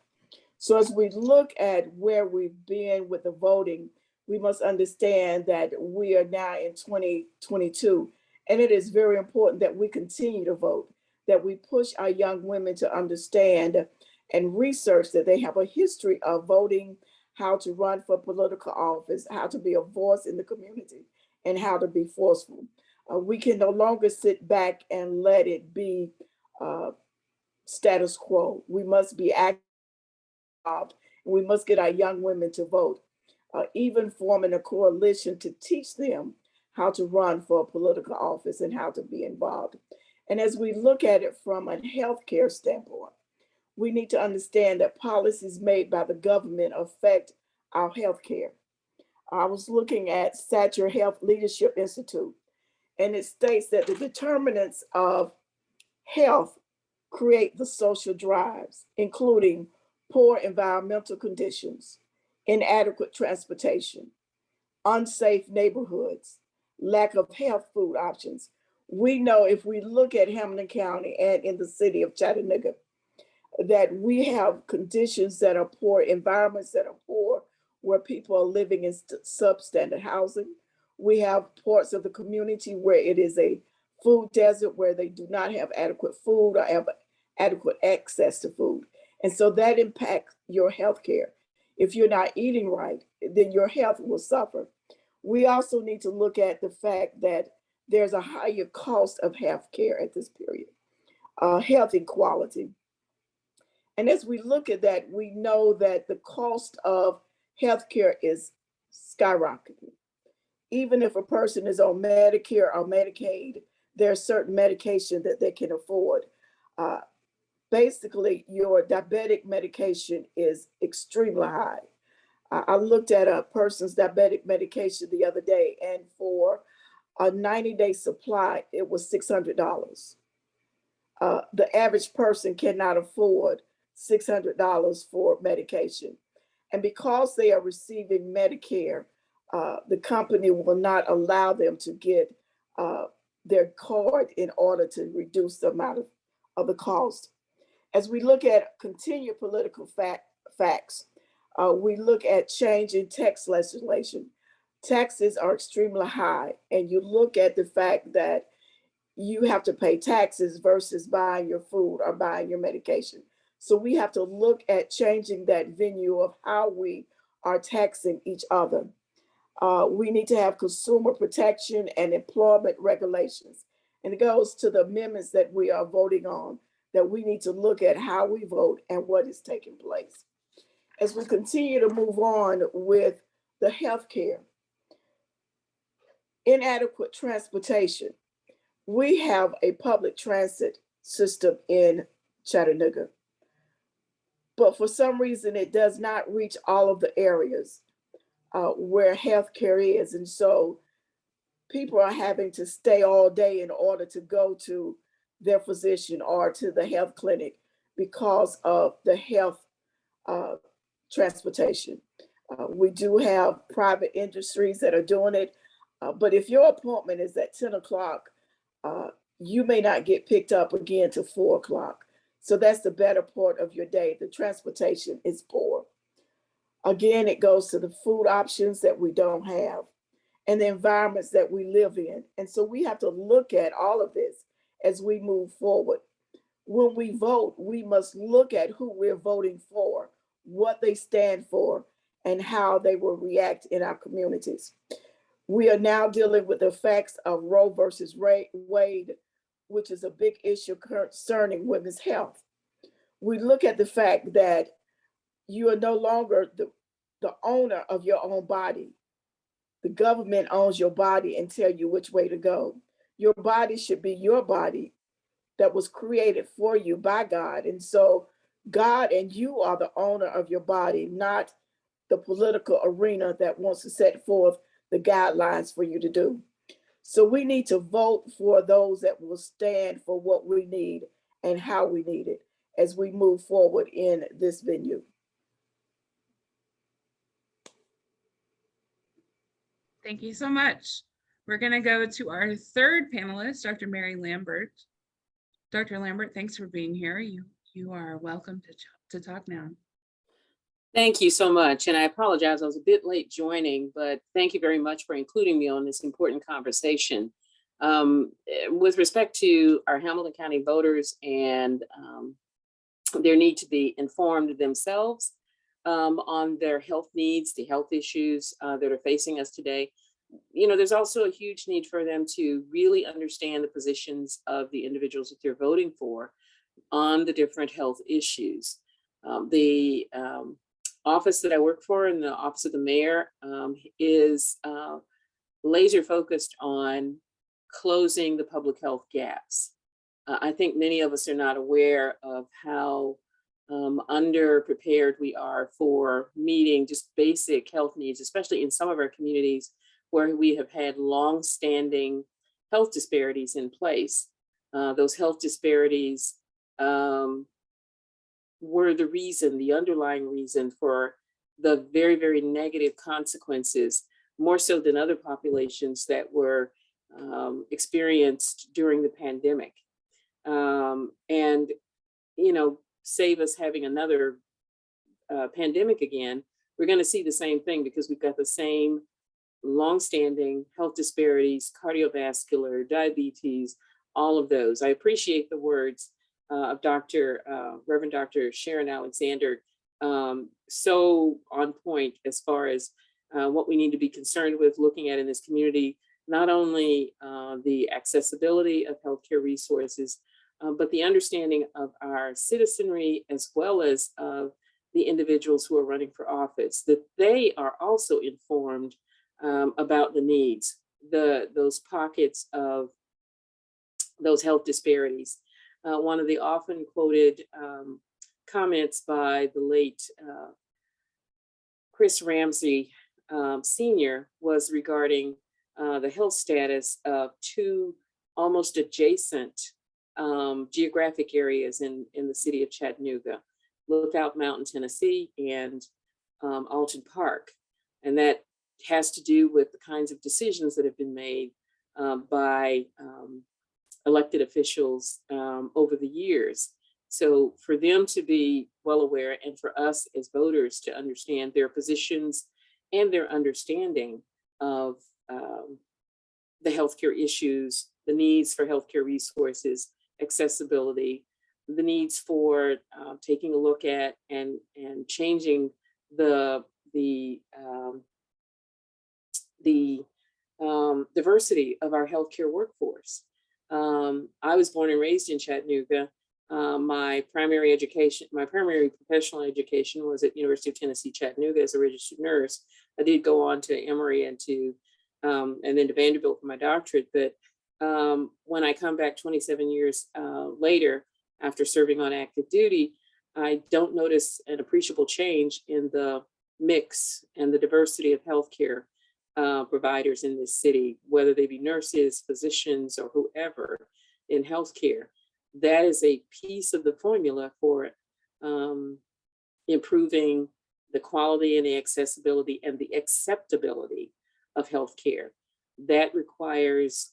So as we look at where we've been with the voting, we must understand that we are now in 2022, and it is very important that we continue to vote, that we push our young women to understand and research that they have a history of voting, how to run for political office, how to be a voice in the community, and how to be forceful. We can no longer sit back and let it be status quo. We must be active. We must get our young women to vote, even forming a coalition to teach them how to run for a political office and how to be involved. And as we look at it from a healthcare standpoint, we need to understand that policies made by the government affect our healthcare. I was looking at Satcher Health Leadership Institute, and it states that the determinants of health create the social drives, including poor environmental conditions, inadequate transportation, unsafe neighborhoods, lack of health food options. We know if we look at Hamilton County and in the city of Chattanooga, that we have conditions that are poor, environments that are poor, where people are living in substandard housing. We have parts of the community where it is a food desert, where they do not have adequate food or have adequate access to food. And so that impacts your health care. If you're not eating right, then your health will suffer. We also need to look at the fact that there's a higher cost of health care at this period, health inequality. And as we look at that, we know that the cost of healthcare is skyrocketing. Even if a person is on Medicare or Medicaid, there's certain medication that they can afford. Basically, your diabetic medication is extremely high. I looked at a person's diabetic medication the other day, and for a 90-day supply, it was $600. The average person cannot afford $600 for medication. And because they are receiving Medicare, the company will not allow them to get their card in order to reduce the amount of the cost. As we look at continued political facts, we look at changing tax legislation. Taxes are extremely high, and you look at the fact that you have to pay taxes versus buying your food or buying your medication. So we have to look at changing that venue of how we are taxing each other. We need to have consumer protection and employment regulations. And it goes to the amendments that we are voting on, that we need to look at how we vote and what is taking place. As we continue to move on with the healthcare, inadequate transportation. We have a public transit system in Chattanooga, but for some reason it does not reach all of the areas where healthcare is. And so people are having to stay all day in order to go to their physician or to the health clinic because of the health transportation. We do have private industries that are doing it, but if your appointment is at 10 o'clock, you may not get picked up again till 4 o'clock. So that's the better part of your day. The transportation is poor. Again, it goes to the food options that we don't have and the environments that we live in. And so we have to look at all of this as we move forward. When we vote, we must look at who we're voting for, what they stand for, and how they will react in our communities. We are now dealing with the effects of Roe versus Wade, which is a big issue concerning women's health. We look at the fact that you are no longer the owner of your own body. The government owns your body and tell you which way to go. Your body should be your body that was created for you by God. And so God and you are the owner of your body, not the political arena that wants to set forth the guidelines for you to do. So we need to vote for those that will stand for what we need and how we need it as we move forward in this venue. Thank you so much. We're going to go to our third panelist, Dr. Mary Lambert. Dr. Lambert, thanks for being here. You are welcome to talk now. Thank you so much. And I apologize, I was a bit late joining, but thank you very much for including me on this important conversation. With respect to our Hamilton County voters and their need to be informed themselves on their health needs, the health issues that are facing us today, there's also a huge need for them to really understand the positions of the individuals that they're voting for on the different health issues. The office that I work for in the Office of the Mayor is laser focused on closing the public health gaps. I think many of us are not aware of how underprepared we are for meeting just basic health needs, especially in some of our communities where we have had long-standing health disparities in place. Those health disparities were the underlying reason for the very, very negative consequences, more so than other populations that were experienced during the pandemic. And, save us having another pandemic again, we're going to see the same thing because we've got the same longstanding health disparities, cardiovascular, diabetes, all of those. I appreciate the words of Reverend Dr. Sharon Alexander, so on point as far as what we need to be concerned with looking at in this community, not only the accessibility of healthcare resources, but the understanding of our citizenry as well as of the individuals who are running for office, that they are also informed about the needs, those pockets of those health disparities. One of the often quoted comments by the late Chris Ramsey Sr. was regarding the health status of two almost adjacent geographic areas in the city of Chattanooga, Lookout Mountain, Tennessee, and Alton Park. And that has to do with the kinds of decisions that have been made by elected officials over the years. So for them to be well aware and for us as voters to understand their positions and their understanding of the healthcare issues, the needs for healthcare resources, accessibility, the needs for taking a look at and changing the diversity of our healthcare workforce. I was born and raised in Chattanooga. My primary professional education was at University of Tennessee, Chattanooga as a registered nurse. I did go on to Emory and then to Vanderbilt for my doctorate. But when I come back 27 years later, after serving on active duty, I don't notice an appreciable change in the mix and the diversity of healthcare providers in this city, whether they be nurses, physicians, or whoever in healthcare. That is a piece of the formula for improving the quality and the accessibility and the acceptability of healthcare. That requires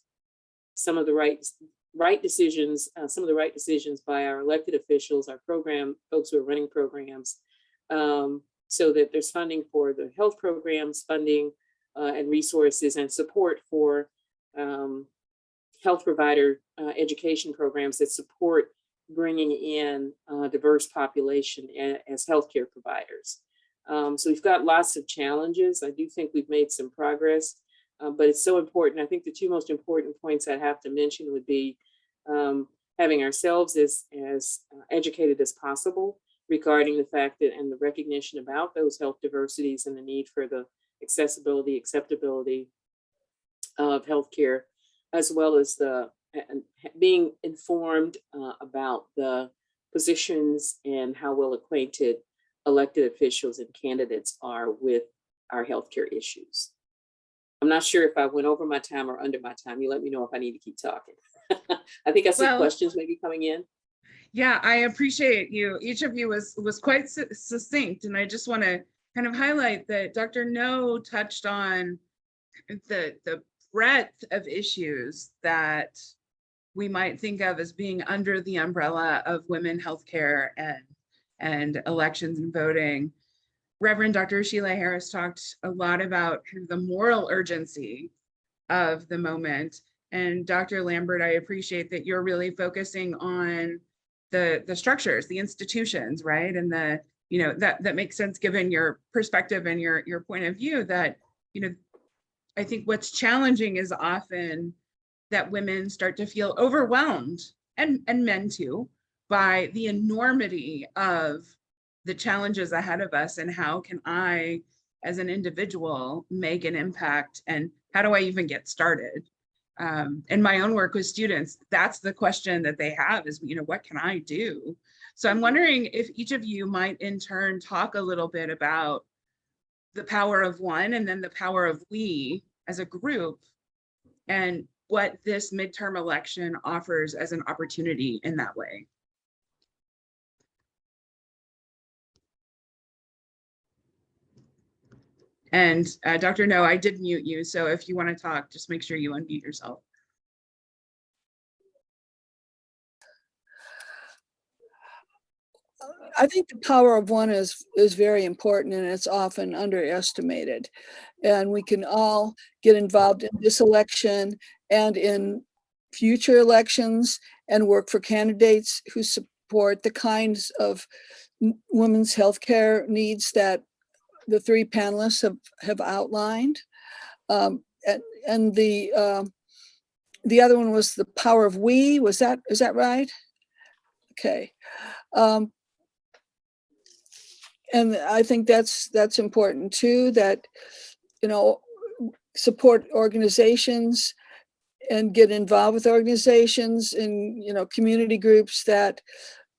some of the right right decisions, some of the right decisions by our elected officials, our program folks who are running programs, so that there's funding for the health programs, funding and resources and support for health provider education programs that support bringing in a diverse population as healthcare providers. So we've got lots of challenges. I do think we've made some progress, but it's so important. I think the two most important points I have to mention would be having ourselves as educated as possible regarding the fact that and the recognition about those health diversities and the need for the accessibility, acceptability of healthcare, as well as the being informed about the positions and how well acquainted elected officials and candidates are with our healthcare issues. I'm not sure if I went over my time or under my time. You let me know if I need to keep talking. I think I see questions maybe coming in. Yeah, I appreciate you. Each of you was quite succinct, and I just want to kind of highlight that Dr. Noe touched on the breadth of issues that we might think of as being under the umbrella of women healthcare and elections and voting. Reverend Dr. Sheila Harris talked a lot about kind of the moral urgency of the moment. And Dr. Lambert, I appreciate that you're really focusing on the structures, the institutions, right? And the, you know, that makes sense given your perspective and your point of view that, you know, I think what's challenging is often that women start to feel overwhelmed, and men too, by the enormity of the challenges ahead of us, and how can I, as an individual, make an impact, and how do I even get started? In my own work with students, that's the question that they have is, you know, what can I do? So I'm wondering if each of you might in turn talk a little bit about the power of one and then the power of we as a group, and what this midterm election offers as an opportunity in that way. And Dr. Noe, I did mute you, so if you want to talk, just make sure you unmute yourself. I think the power of one is very important, and it's often underestimated. And we can all get involved in this election and in future elections and work for candidates who support the kinds of women's healthcare needs that the three panelists have outlined. And the other one was the power of we. Is that right? Okay. And I think that's important too, that, you know, support organizations and get involved with organizations and, you know, community groups that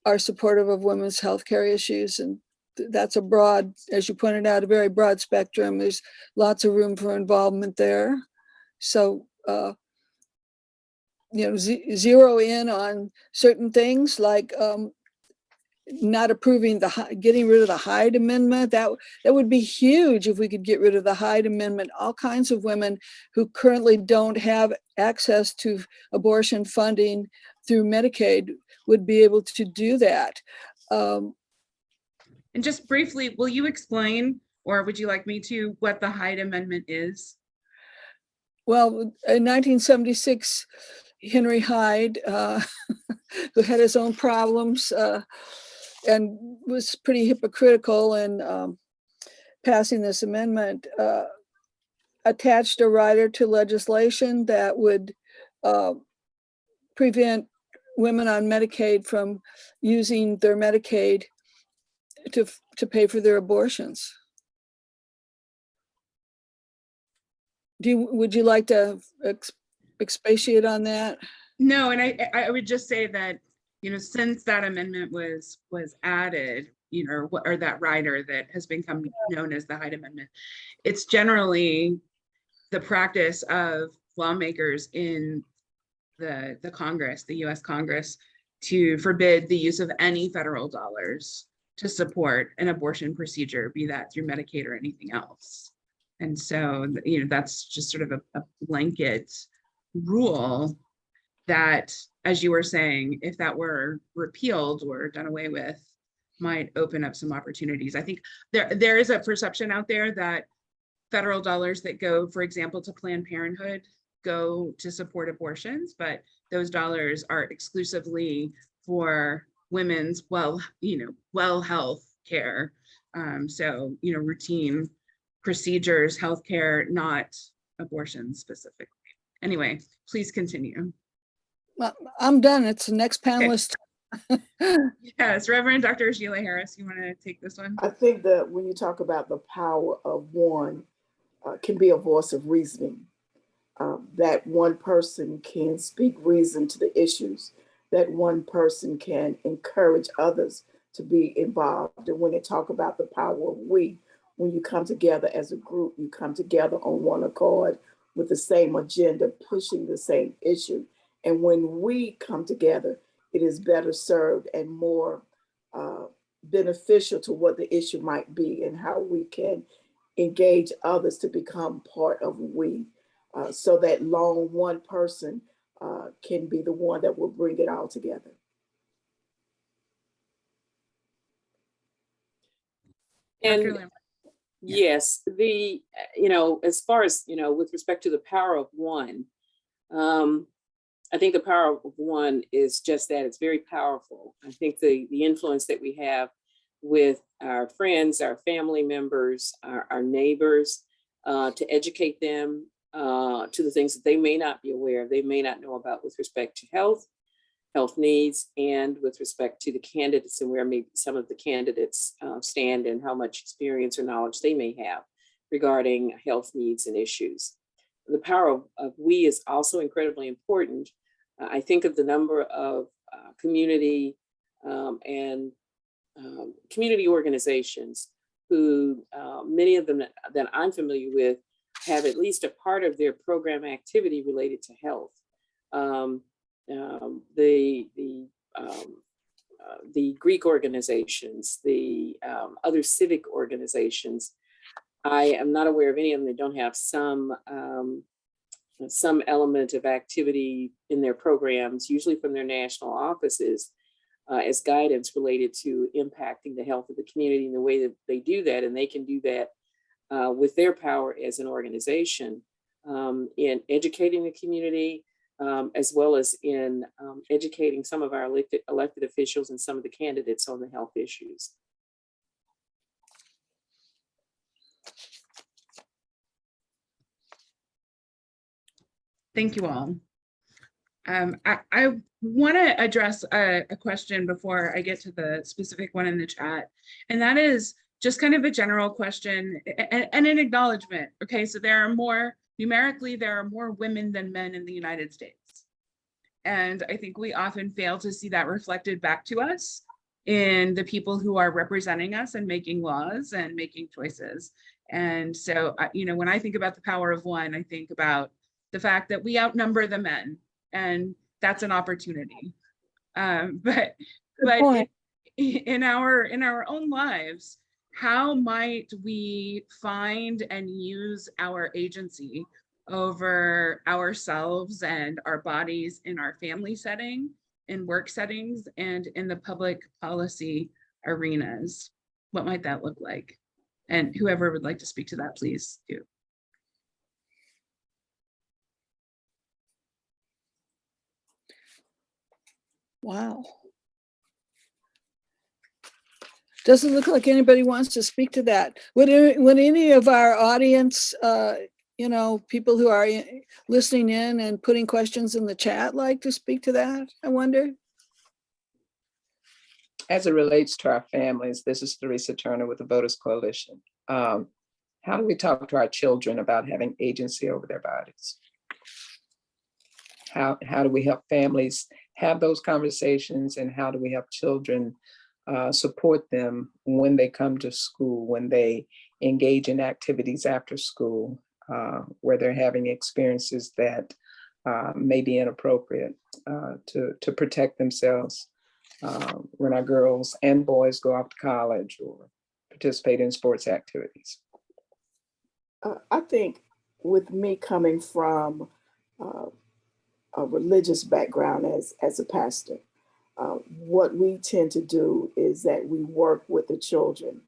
are supportive of women's healthcare issues. And that's a broad, as you pointed out, a very broad spectrum. There's lots of room for involvement there. So, you know, zero in on certain things like not approving getting rid of the Hyde Amendment. That would be huge if we could get rid of the Hyde Amendment. All kinds of women who currently don't have access to abortion funding through Medicaid would be able to do that. And just briefly, will you explain, or would you like me to, what the Hyde Amendment is? Well, in 1976, Henry Hyde, who had his own problems, and was pretty hypocritical in passing this amendment, attached a rider to legislation that would prevent women on Medicaid from using their Medicaid to pay for their abortions. Would you like to expatiate on that? No, and I would just say that, you know, since that amendment was added, you know, or that rider that has become known as the Hyde Amendment, it's generally the practice of lawmakers in the Congress, the US Congress, to forbid the use of any federal dollars to support an abortion procedure, be that through Medicaid or anything else. And so, you know, that's just sort of a blanket rule that, as you were saying, if that were repealed or done away with, might open up some opportunities. I think there is a perception out there that federal dollars that go, for example, to Planned Parenthood go to support abortions, but those dollars are exclusively for women's well health care. So, routine procedures, healthcare, not abortion specifically. Anyway, please continue. Well, I'm done. It's the next panelist. Yes, Reverend Dr. Sheila Harris, you want to take this one? I think that when you talk about the power of one, can be a voice of reasoning. That one person can speak reason to the issues. That one person can encourage others to be involved. And when they talk about the power of we, when you come together as a group, you come together on one accord with the same agenda, pushing the same issue. And when we come together, it is better served and more beneficial to what the issue might be and how we can engage others to become part of we, so that lone one person can be the one that will bring it all together. And yes, as far as, with respect to the power of one, I think the power of one is just that. It's very powerful. I think the influence that we have with our friends, our family members, our neighbors, to educate them to the things that they may not be aware of, they may not know about with respect to health needs, and with respect to the candidates and where maybe some of the candidates stand and how much experience or knowledge they may have regarding health needs and issues. The power of we is also incredibly important. I think of the number of community and community organizations who, many of them that I'm familiar with, have at least a part of their program activity related to health. The Greek organizations, the other civic organizations, I am not aware of any of them that don't have some element of activity in their programs, usually from their national offices, as guidance related to impacting the health of the community and the way that they do that. And they can do that with their power as an organization in educating the community, as well as in educating some of our elected officials and some of the candidates on the health issues. Thank you all. I want to address a question before I get to the specific one in the chat, and that is just kind of a general question and an acknowledgement. Okay, so numerically, there are more women than men in the United States. And I think we often fail to see that reflected back to us in the people who are representing us and making laws and making choices. And so, when I think about the power of one, I think about the fact that we outnumber the men, and that's an opportunity. But in our own lives, how might we find and use our agency over ourselves and our bodies in our family setting, in work settings, and in the public policy arenas? What might that look like? And whoever would like to speak to that, please do. Wow. Doesn't look like anybody wants to speak to that. Would any of our audience, people who are listening in and putting questions in the chat like to speak to that, I wonder? As it relates to our families, this is Theresa Turner with the Voters Coalition. How do we talk to our children about having agency over their bodies? How do we help families have those conversations, and how do we help children support them when they come to school, when they engage in activities after school, where they're having experiences that may be inappropriate, to protect themselves when our girls and boys go off to college or participate in sports activities? I think with me coming from religious background as a pastor. What we tend to do is that we work with the children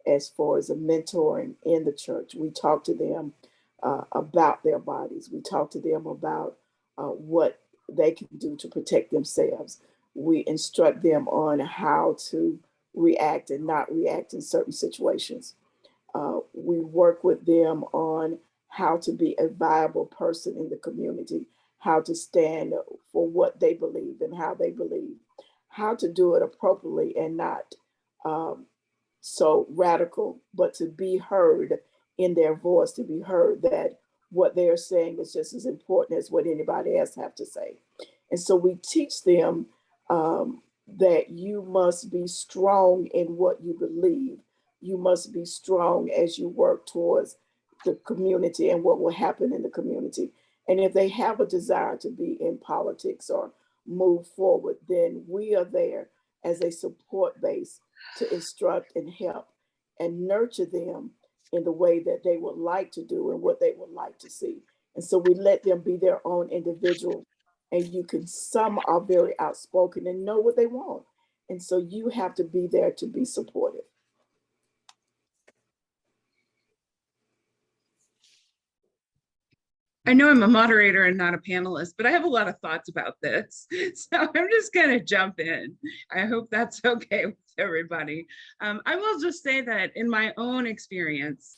as far as a mentoring in the church. We talk to them about their bodies. We talk to them about what they can do to protect themselves. We instruct them on how to react and not react in certain situations. We work with them on how to be a viable person in the community, how to stand for what they believe and how they believe, how to do it appropriately and not so radical, but to be heard in their voice, to be heard that what they're saying is just as important as what anybody else have to say. And so we teach them that you must be strong in what you believe. You must be strong as you work towards the community and what will happen in the community. And if they have a desire to be in politics or move forward, then we are there as a support base to instruct and help and nurture them in the way that they would like to do and what they would like to see. And so we let them be their own individual. And some are very outspoken and know what they want. And so you have to be there to be supportive. I know I'm a moderator and not a panelist, but I have a lot of thoughts about this. So I'm just going to jump in. I hope that's okay with everybody. I will just say that in my own experience,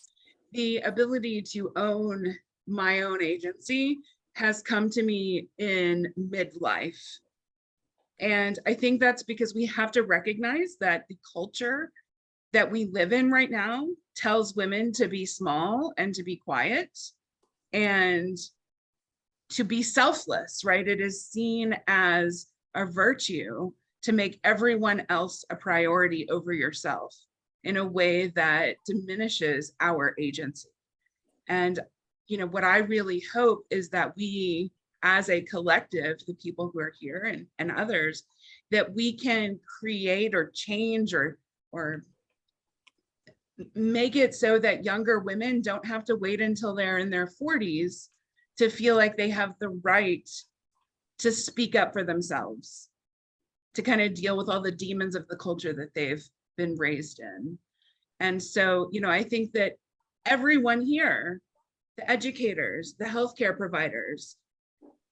the ability to own my own agency has come to me in midlife. And I think that's because we have to recognize that the culture that we live in right now tells women to be small and to be quiet and to be selfless, right? It is seen as a virtue to make everyone else a priority over yourself in a way that diminishes our agency. And, you know, what I really hope is that we, as a collective, the people who are here and others, that we can create or change or make it so that younger women don't have to wait until they're in their 40s to feel like they have the right to speak up for themselves, to kind of deal with all the demons of the culture that they've been raised in. And so, you know, I think that everyone here, the educators, the healthcare providers,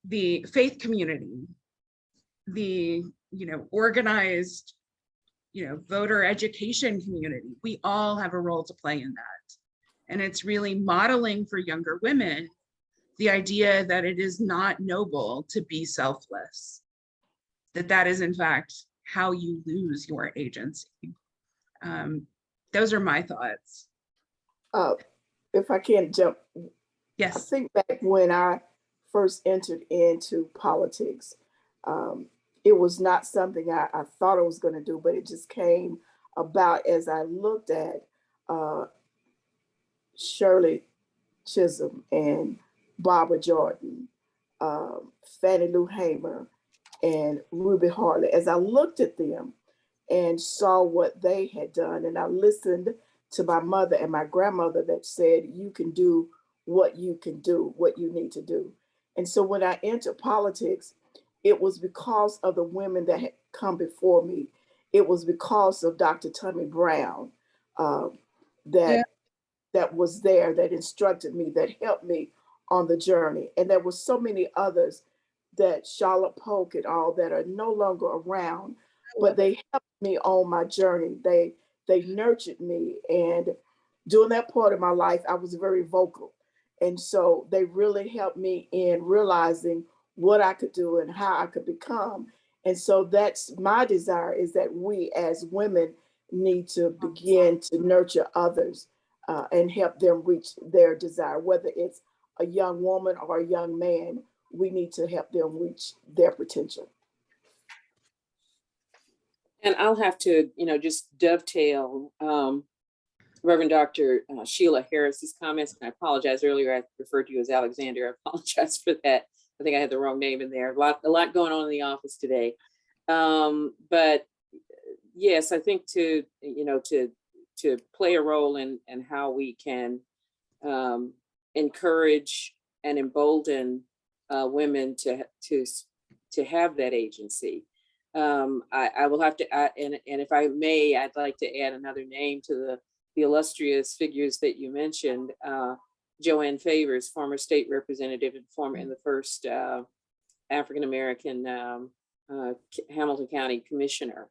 the faith community, the, you know, organized, you know, voter education community, we all have a role to play in that. And it's really modeling for younger women the idea that it is not noble to be selfless, that is in fact how you lose your agency. Those are my thoughts. If I can jump, yes. I think back when I first entered into politics, it was not something I thought I was going to do, but it just came about as I looked at Shirley Chisholm and Barbara Jordan, Fannie Lou Hamer, and Ruby Hartley. As I looked at them and saw what they had done, and I listened to my mother and my grandmother that said, you can do what you can do, what you need to do. And so when I entered politics, it was because of the women that had come before me. It was because of Dr. Tommy Brown that was there, that instructed me, that helped me on the journey. And there were so many others, that Charlotte Polk and all, that are no longer around, but they helped me on my journey. They nurtured me. And during that part of my life, I was very vocal. And so they really helped me in realizing what I could do and how I could become. And so that's my desire, is that we as women need to begin to nurture others and help them reach their desire, whether it's a young woman or a young man. We need to help them reach their potential. And I'll have to, you know, just dovetail Reverend Dr. Sheila Harris's comments. And I apologize, earlier I referred to you as Alexander. I apologize for that. I think I had the wrong name in there. A lot going on in the office today. But yes, I think to play a role in how we can encourage and embolden women to have that agency. I will have to add, and if I may, I'd like to add another name to the illustrious figures that you mentioned. Joanne Favors, former state representative and the first African-American Hamilton County commissioner.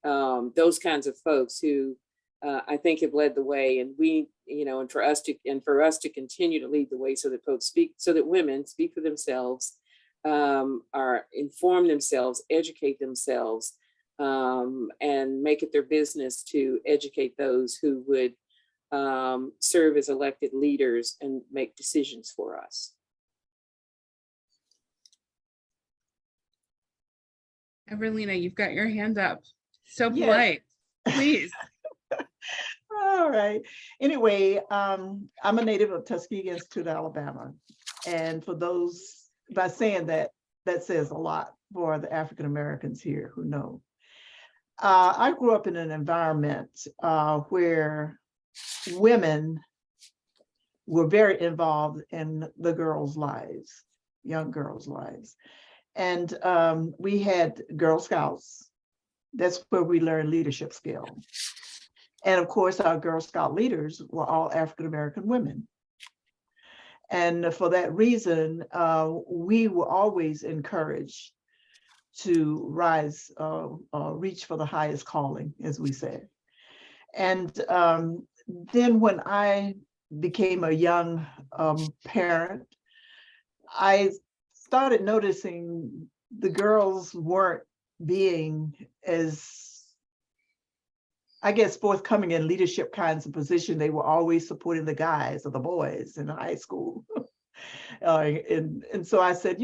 Those kinds of folks who I think have led the way, and we, and for us to continue to lead the way, so that folks speak, so that women speak for themselves, are inform themselves, educate themselves, and make it their business to educate those who would serve as elected leaders and make decisions for us. Evelina, you've got your hand up. So Yes. polite. Please. All right. Anyway, I'm a native of Tuskegee Institute, Alabama. And for those, by saying that, that says a lot for the African Americans here who know. I grew up in an environment where women were very involved in the girls' lives, young girls' lives. And we had Girl Scouts. That's where we learned leadership skills. And of course, our Girl Scout leaders were all African-American women. And for that reason, we were always encouraged to rise, reach for the highest calling, as we said. And then when I became a young parent, I started noticing the girls weren't being as, I guess, forthcoming in leadership kinds of position. They were always supporting the guys or the boys in high school. And so I said,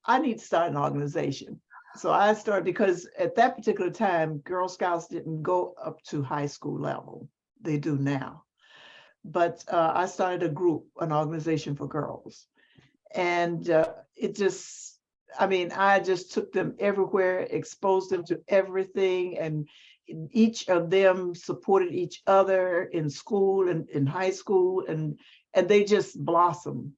I need to start an organization. So I started, because at that particular time, Girl Scouts didn't go up to high school level. They do now. But I started a group, an organization for girls. And it just, I just took them everywhere, exposed them to everything, and each of them supported each other in school and in high school, and they just blossomed.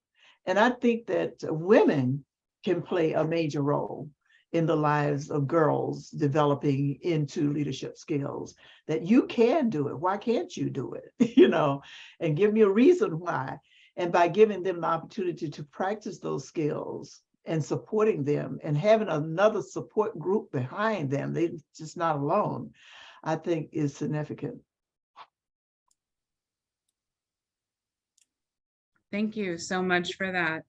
And I think that women can play a major role in the lives of girls developing into leadership skills, that you can do it. Why can't you do it? And give me a reason why. And by giving them the opportunity to practice those skills and supporting them and having another support group behind them, they're just not alone, I think is significant. Thank you so much for that.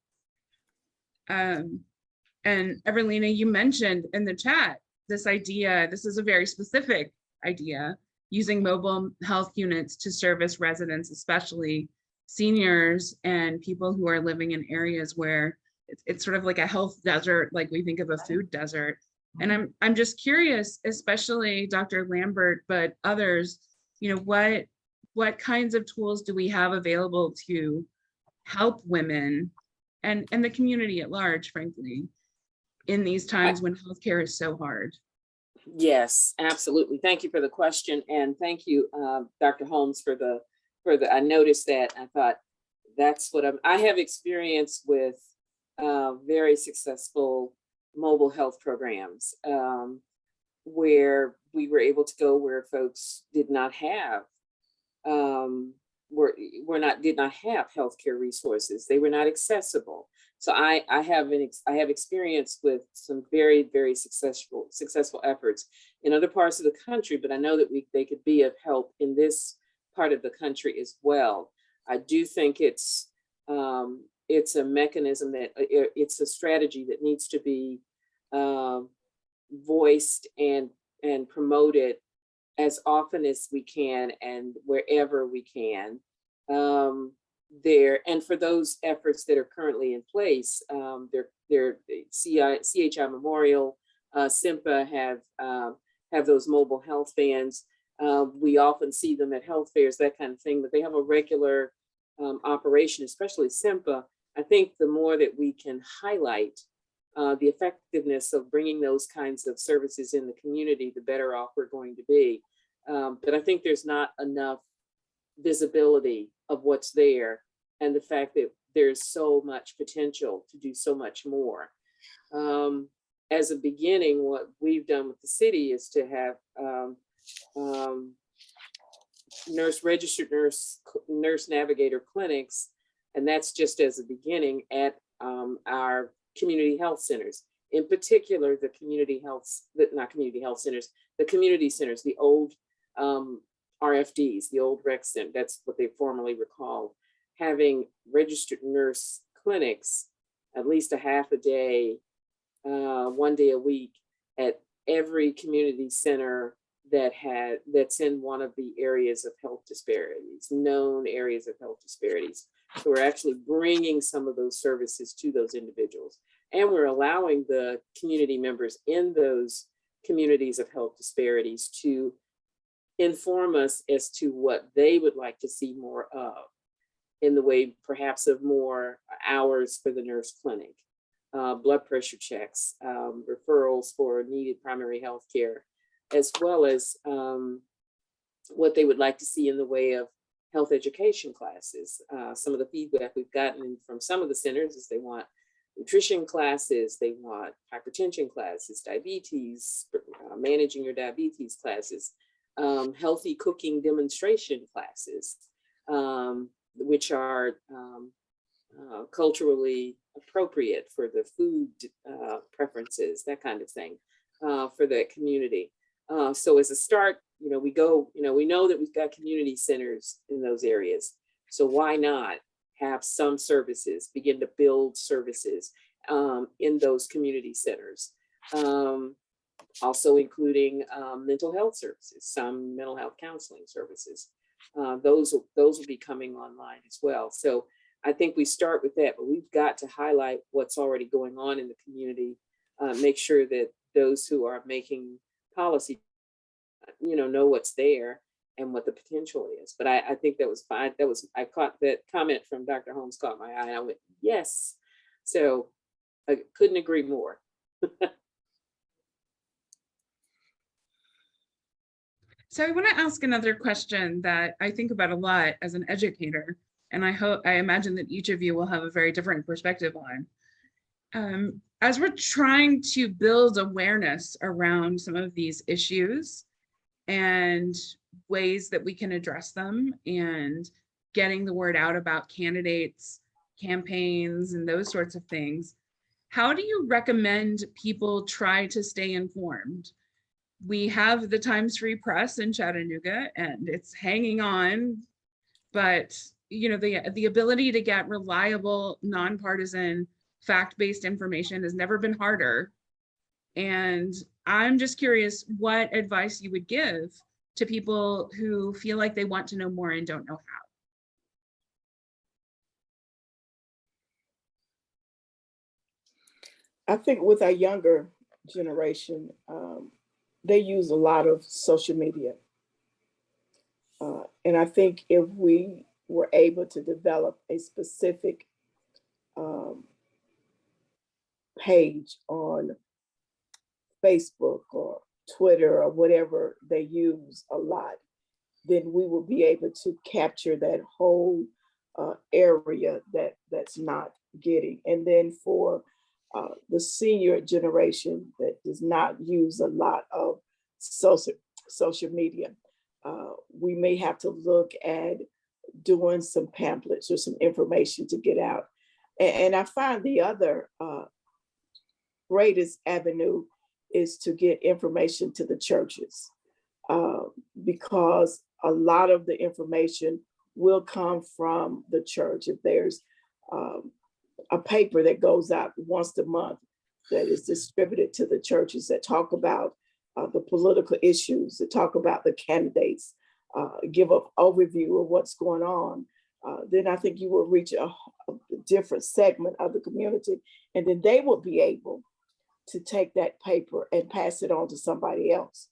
And Evelina, you mentioned in the chat this idea, this is a very specific idea, using mobile health units to service residents, especially seniors and people who are living in areas where it's sort of like a health desert, like we think of a food desert. And I'm just curious, especially Dr. Lambert, but others, what kinds of tools do we have available to help women and the community at large, frankly, in these times when healthcare is so hard? Yes, absolutely. Thank you for the question. And thank you, Dr. Holmes, for the, I noticed that, I thought that's what I have experience with very successful mobile health programs where we were able to go where folks did not have did not have healthcare resources. They were not accessible. So I have experience with some very, very successful efforts in other parts of the country, but I know that they could be of help in this part of the country as well. I do think it's a mechanism that it's a strategy that needs to be voiced and promoted as often as we can and wherever we can. And for those efforts that are currently in place, they're CHI Memorial, SIMPA have those mobile health vans. We often see them at health fairs, that kind of thing, but they have a regular operation, especially SIMPA. I think the more that we can highlight the effectiveness of bringing those kinds of services in the community, the better off we're going to be. But I think there's not enough visibility of what's there and the fact that there's so much potential to do so much more. As a beginning, what we've done with the city is to have registered nurse navigator clinics, and that's just as a beginning at our community health centers. In particular, the community centers, the old RFDs, the old rec center, that's what they formerly were called, having registered nurse clinics at least a half a day, 1 day a week at every community center that's in one of the areas of health disparities, known areas of health disparities. So we're actually bringing some of those services to those individuals. And we're allowing the community members in those communities of health disparities to inform us as to what they would like to see more of, in the way perhaps of more hours for the nurse clinic, blood pressure checks, referrals for needed primary health care, as well as what they would like to see in the way of health education classes. Some of the feedback we've gotten from some of the centers is they want nutrition classes, they want hypertension classes, diabetes, managing your diabetes classes, healthy cooking demonstration classes, which are culturally appropriate for the food preferences, that kind of thing, for that community. So as a start, we know that we've got community centers in those areas. So why not have some services, begin to build services in those community centers? Also including mental health services, some mental health counseling services. Those will be coming online as well. So I think we start with that, but we've got to highlight what's already going on in the community, make sure that those who are making policy, know what's there and what the potential is. But I think that was fine. I caught that comment from Dr. Holmes, caught my eye, and I went, yes. So I couldn't agree more. So I want to ask another question that I think about a lot as an educator, and I imagine that each of you will have a very different perspective on. As we're trying to build awareness around some of these issues and ways that we can address them, and getting the word out about candidates, campaigns, and those sorts of things, how do you recommend people try to stay informed? We have the Times Free Press in Chattanooga, and it's hanging on, but the ability to get reliable, nonpartisan, fact-based information has never been harder. And I'm just curious what advice you would give to people who feel like they want to know more and don't know how. I think with our younger generation, they use a lot of social media. And I think if we were able to develop a specific page on Facebook or Twitter or whatever they use a lot, then we will be able to capture that whole area that's not getting. And then for the senior generation that does not use a lot of social media, we may have to look at doing some pamphlets or some information to get out. And I find the other greatest avenue is to get information to the churches, because a lot of the information will come from the church. If there's a paper that goes out once a month that is distributed to the churches that talk about the political issues, that talk about the candidates, give an overview of what's going on, then I think you will reach a different segment of the community, and then they will be able to take that paper and pass it on to somebody else.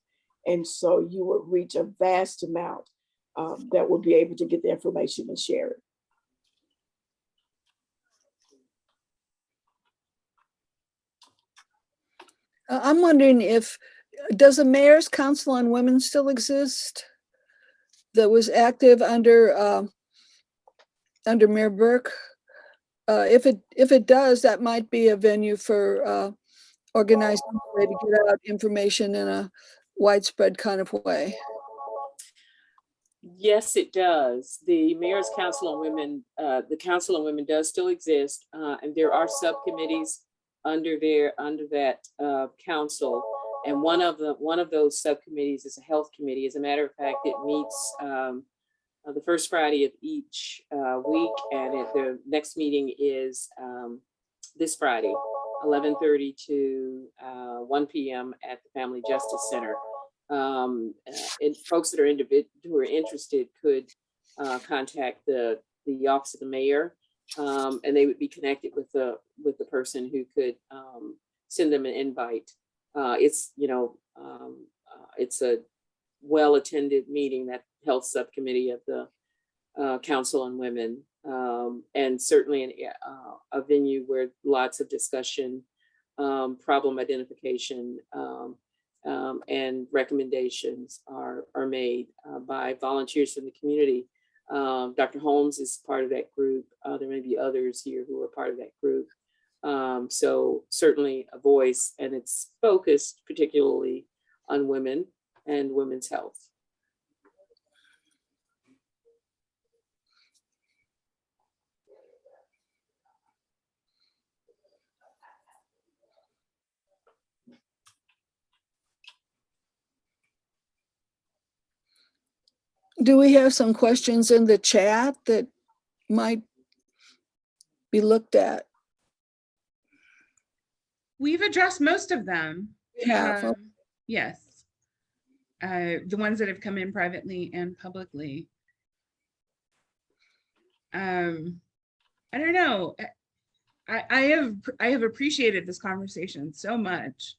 And so you will reach a vast amount that will be able to get the information and share it. I'm wondering does the Mayor's Council on Women still exist? That was active under under Mayor Burke? If it does, that might be a venue for organizing a way to get out information in a widespread kind of way. Yes, it does. The Mayor's Council on Women, the Council on Women does still exist, and there are subcommittees under that council. And one of those subcommittees is a health committee. As a matter of fact, it meets the first Friday of each week, and the next meeting is this Friday, 11:30 to 1 p.m. at the Family Justice Center. And folks that are who are interested could contact the office of the mayor, and they would be connected with the person who could send them an invite. It's it's a well-attended meeting, that health subcommittee of the Council on Women, and certainly a venue where lots of discussion, problem identification, and recommendations are made by volunteers from the community. Dr. Holmes is part of that group. There may be others here who are part of that group. So certainly a voice, and it's focused particularly on women and women's health. Do we have some questions in the chat that might be looked at? We've addressed most of them. Yeah. Yes. The ones that have come in privately and publicly. I don't know. I have appreciated this conversation so much,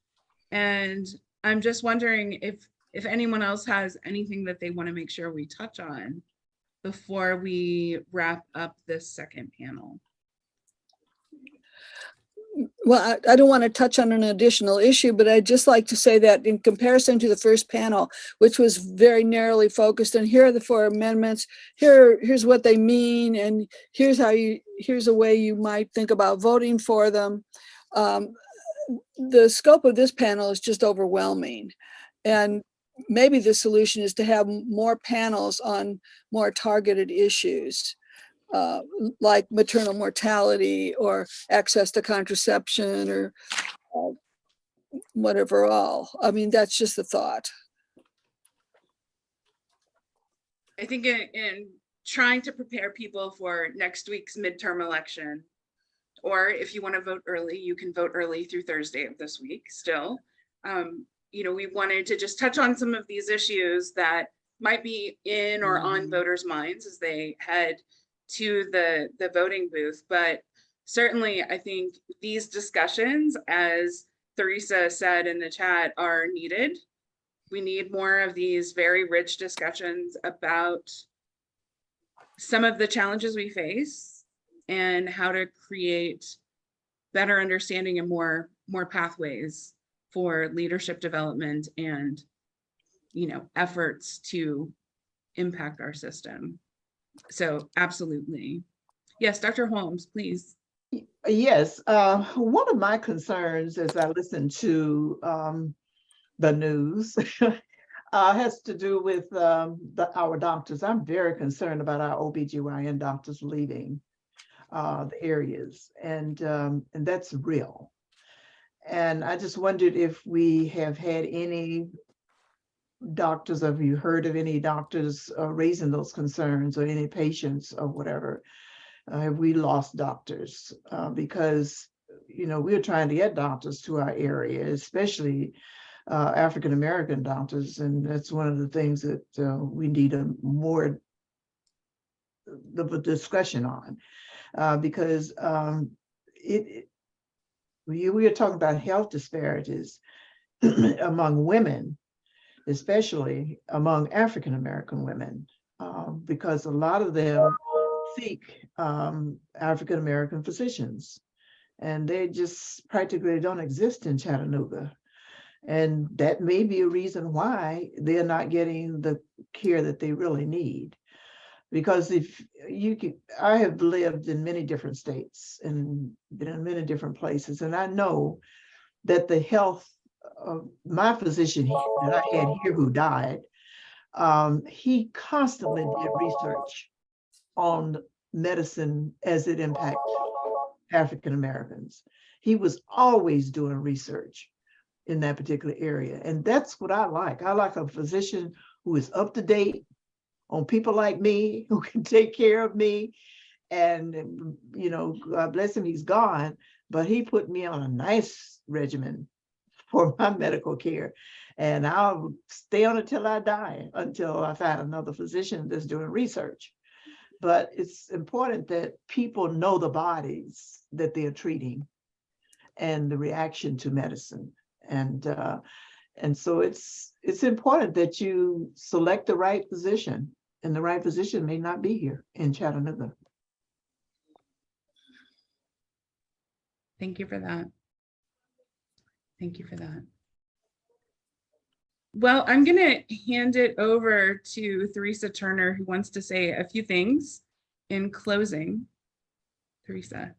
and I'm just wondering if anyone else has anything that they want to make sure we touch on before we wrap up this second panel. Well, I don't want to touch on an additional issue, but I'd just like to say that in comparison to the first panel, which was very narrowly focused, and here are the 4 amendments, here's what they mean, and here's a way you might think about voting for them. The scope of this panel is just overwhelming. And maybe the solution is to have more panels on more targeted issues, like maternal mortality or access to contraception or whatever all. I mean, that's just a thought. I think in trying to prepare people for next week's midterm election, or if you want to vote early, you can vote early through Thursday of this week still. We wanted to just touch on some of these issues that might be in or on voters' minds as they head to the voting booth. But certainly, I think these discussions, as Theresa said in the chat, are needed. We need more of these very rich discussions about some of the challenges we face and how to create better understanding and more pathways for leadership development and, efforts to impact our system. So absolutely. Yes, Dr. Holmes, please. Yes, one of my concerns as I listen to the news has to do with our doctors. I'm very concerned about our OBGYN doctors leaving the areas, and that's real. And I just wondered if we have had any doctors, have you heard of any doctors raising those concerns, or any patients or whatever? Have we lost doctors? Because, we're trying to get doctors to our area, especially African-American doctors. And that's one of the things that we need more of a discussion on, because we are talking about health disparities among women, especially among African-American women, because a lot of them seek African-American physicians, and they just practically don't exist in Chattanooga. And that may be a reason why they're not getting the care that they really need. Because if you can, I have lived in many different states and been in many different places, and I know that the health of my physician that I had here who died, he constantly did research on medicine as it impacts African Americans. He was always doing research in that particular area. And that's what I like. I like a physician who is up to date on people like me, who can take care of me. And, you know, God bless him, he's gone, but he put me on a nice regimen for my medical care. And I'll stay on it till I die, until I find another physician that's doing research. But it's important that people know the bodies that they're treating and the reaction to medicine. And so it's important that you select the right physician, and the right physician may not be here in Chattanooga. Thank you for that. Thank you for that. Well, I'm going to hand it over to Theresa Turner, who wants to say a few things in closing. Theresa.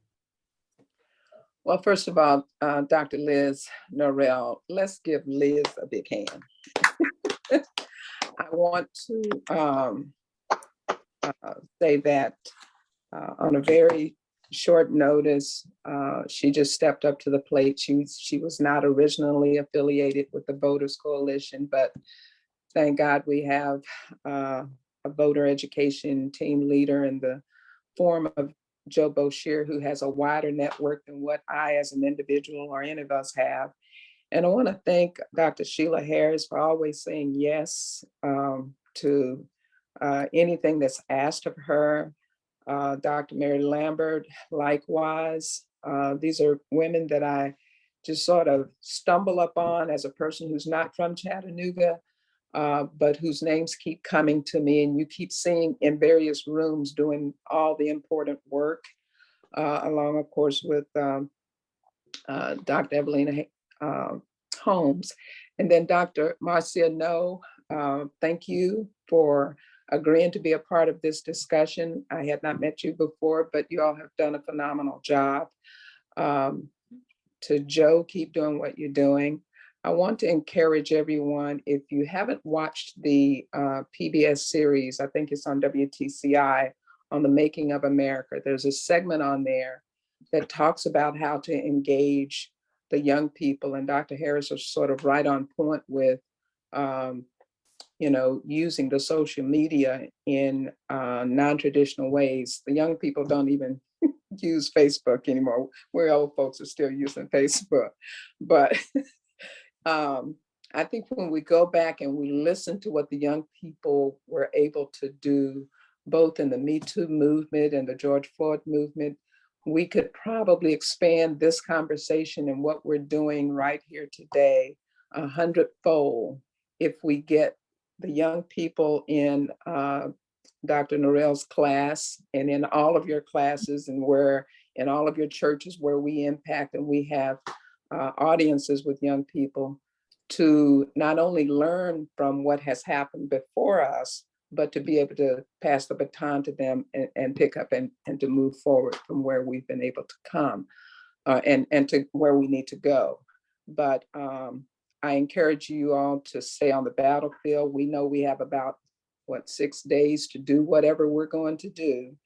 Well, first of all, Dr. Liz Norell, let's give Liz a big hand. I want to say that on a very short notice, she just stepped up to the plate. She was not originally affiliated with the Voters Coalition, but thank God we have a voter education team leader in the form of Joe Boshier, who has a wider network than what I as an individual or any of us have. And I want to thank Dr. Sheila Harris for always saying yes to anything that's asked of her. Dr. Mary Lambert, likewise. These are women that I just sort of stumble upon as a person who's not from Chattanooga, but whose names keep coming to me, and you keep seeing in various rooms doing all the important work, along, of course, with Dr. Evelina Holmes. And then Dr. Marcia Noe, thank you for agreeing to be a part of this discussion. I had not met you before, but you all have done a phenomenal job. To Joe, keep doing what you're doing. I want to encourage everyone, if you haven't watched the PBS series, I think it's on WTCI, on the Making of America, there's a segment on there that talks about how to engage the young people. And Dr. Harris is sort of right on point with, using the social media in non-traditional ways. The young people don't even use Facebook anymore. We old folks are still using Facebook. But I think when we go back and we listen to what the young people were able to do, both in the Me Too movement and the George Floyd movement, we could probably expand this conversation and what we're doing right here today 100-fold if we get the young people in Dr. Norell's class and in all of your classes, and where in all of your churches where we impact and we have audiences with young people, to not only learn from what has happened before us, but to be able to pass the baton to them and pick up and to move forward from where we've been able to come and to where we need to go. But I encourage you all to stay on the battlefield. We know we have about 6 days to do whatever we're going to do.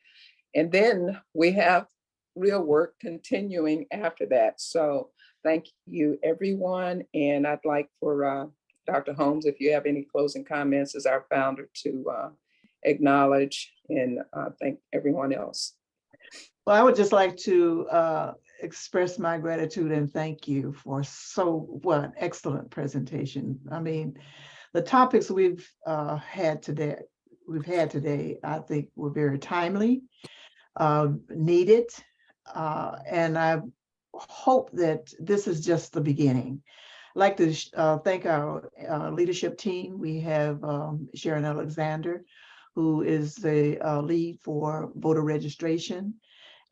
And then we have real work continuing after that. So thank you, everyone. And I'd like for Dr. Holmes, if you have any closing comments as our founder, to acknowledge and thank everyone else. Well, I would just like to express my gratitude and thank you for an excellent presentation. I mean, the topics we've had today, I think were very timely, needed, and I hope that this is just the beginning. I'd like to thank our leadership team. We have Sharon Alexander, who is the lead for voter registration.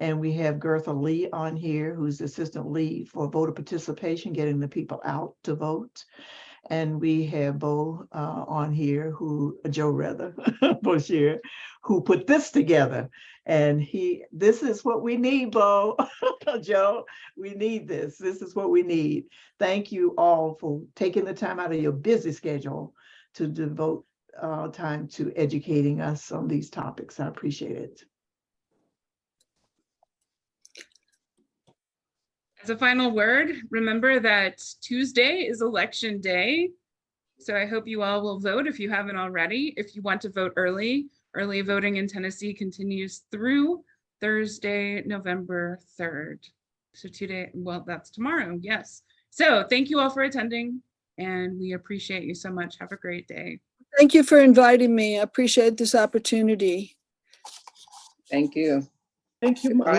And we have Gertha Lee on here, who's the assistant lead for voter participation, getting the people out to vote. And we have Bo on here, Joe rather, Boshier, who put this together. And this is what we need, Bo. Joe, we need this. This is what we need. Thank you all for taking the time out of your busy schedule to devote time to educating us on these topics. I appreciate it. As a final word, remember that Tuesday is election day. So I hope you all will vote if you haven't already. If you want to vote early voting in Tennessee continues through Thursday, November 3rd. So that's tomorrow, yes. So thank you all for attending and we appreciate you so much. Have a great day. Thank you for inviting me. I appreciate this opportunity. Thank you. Thank you, Goodbye.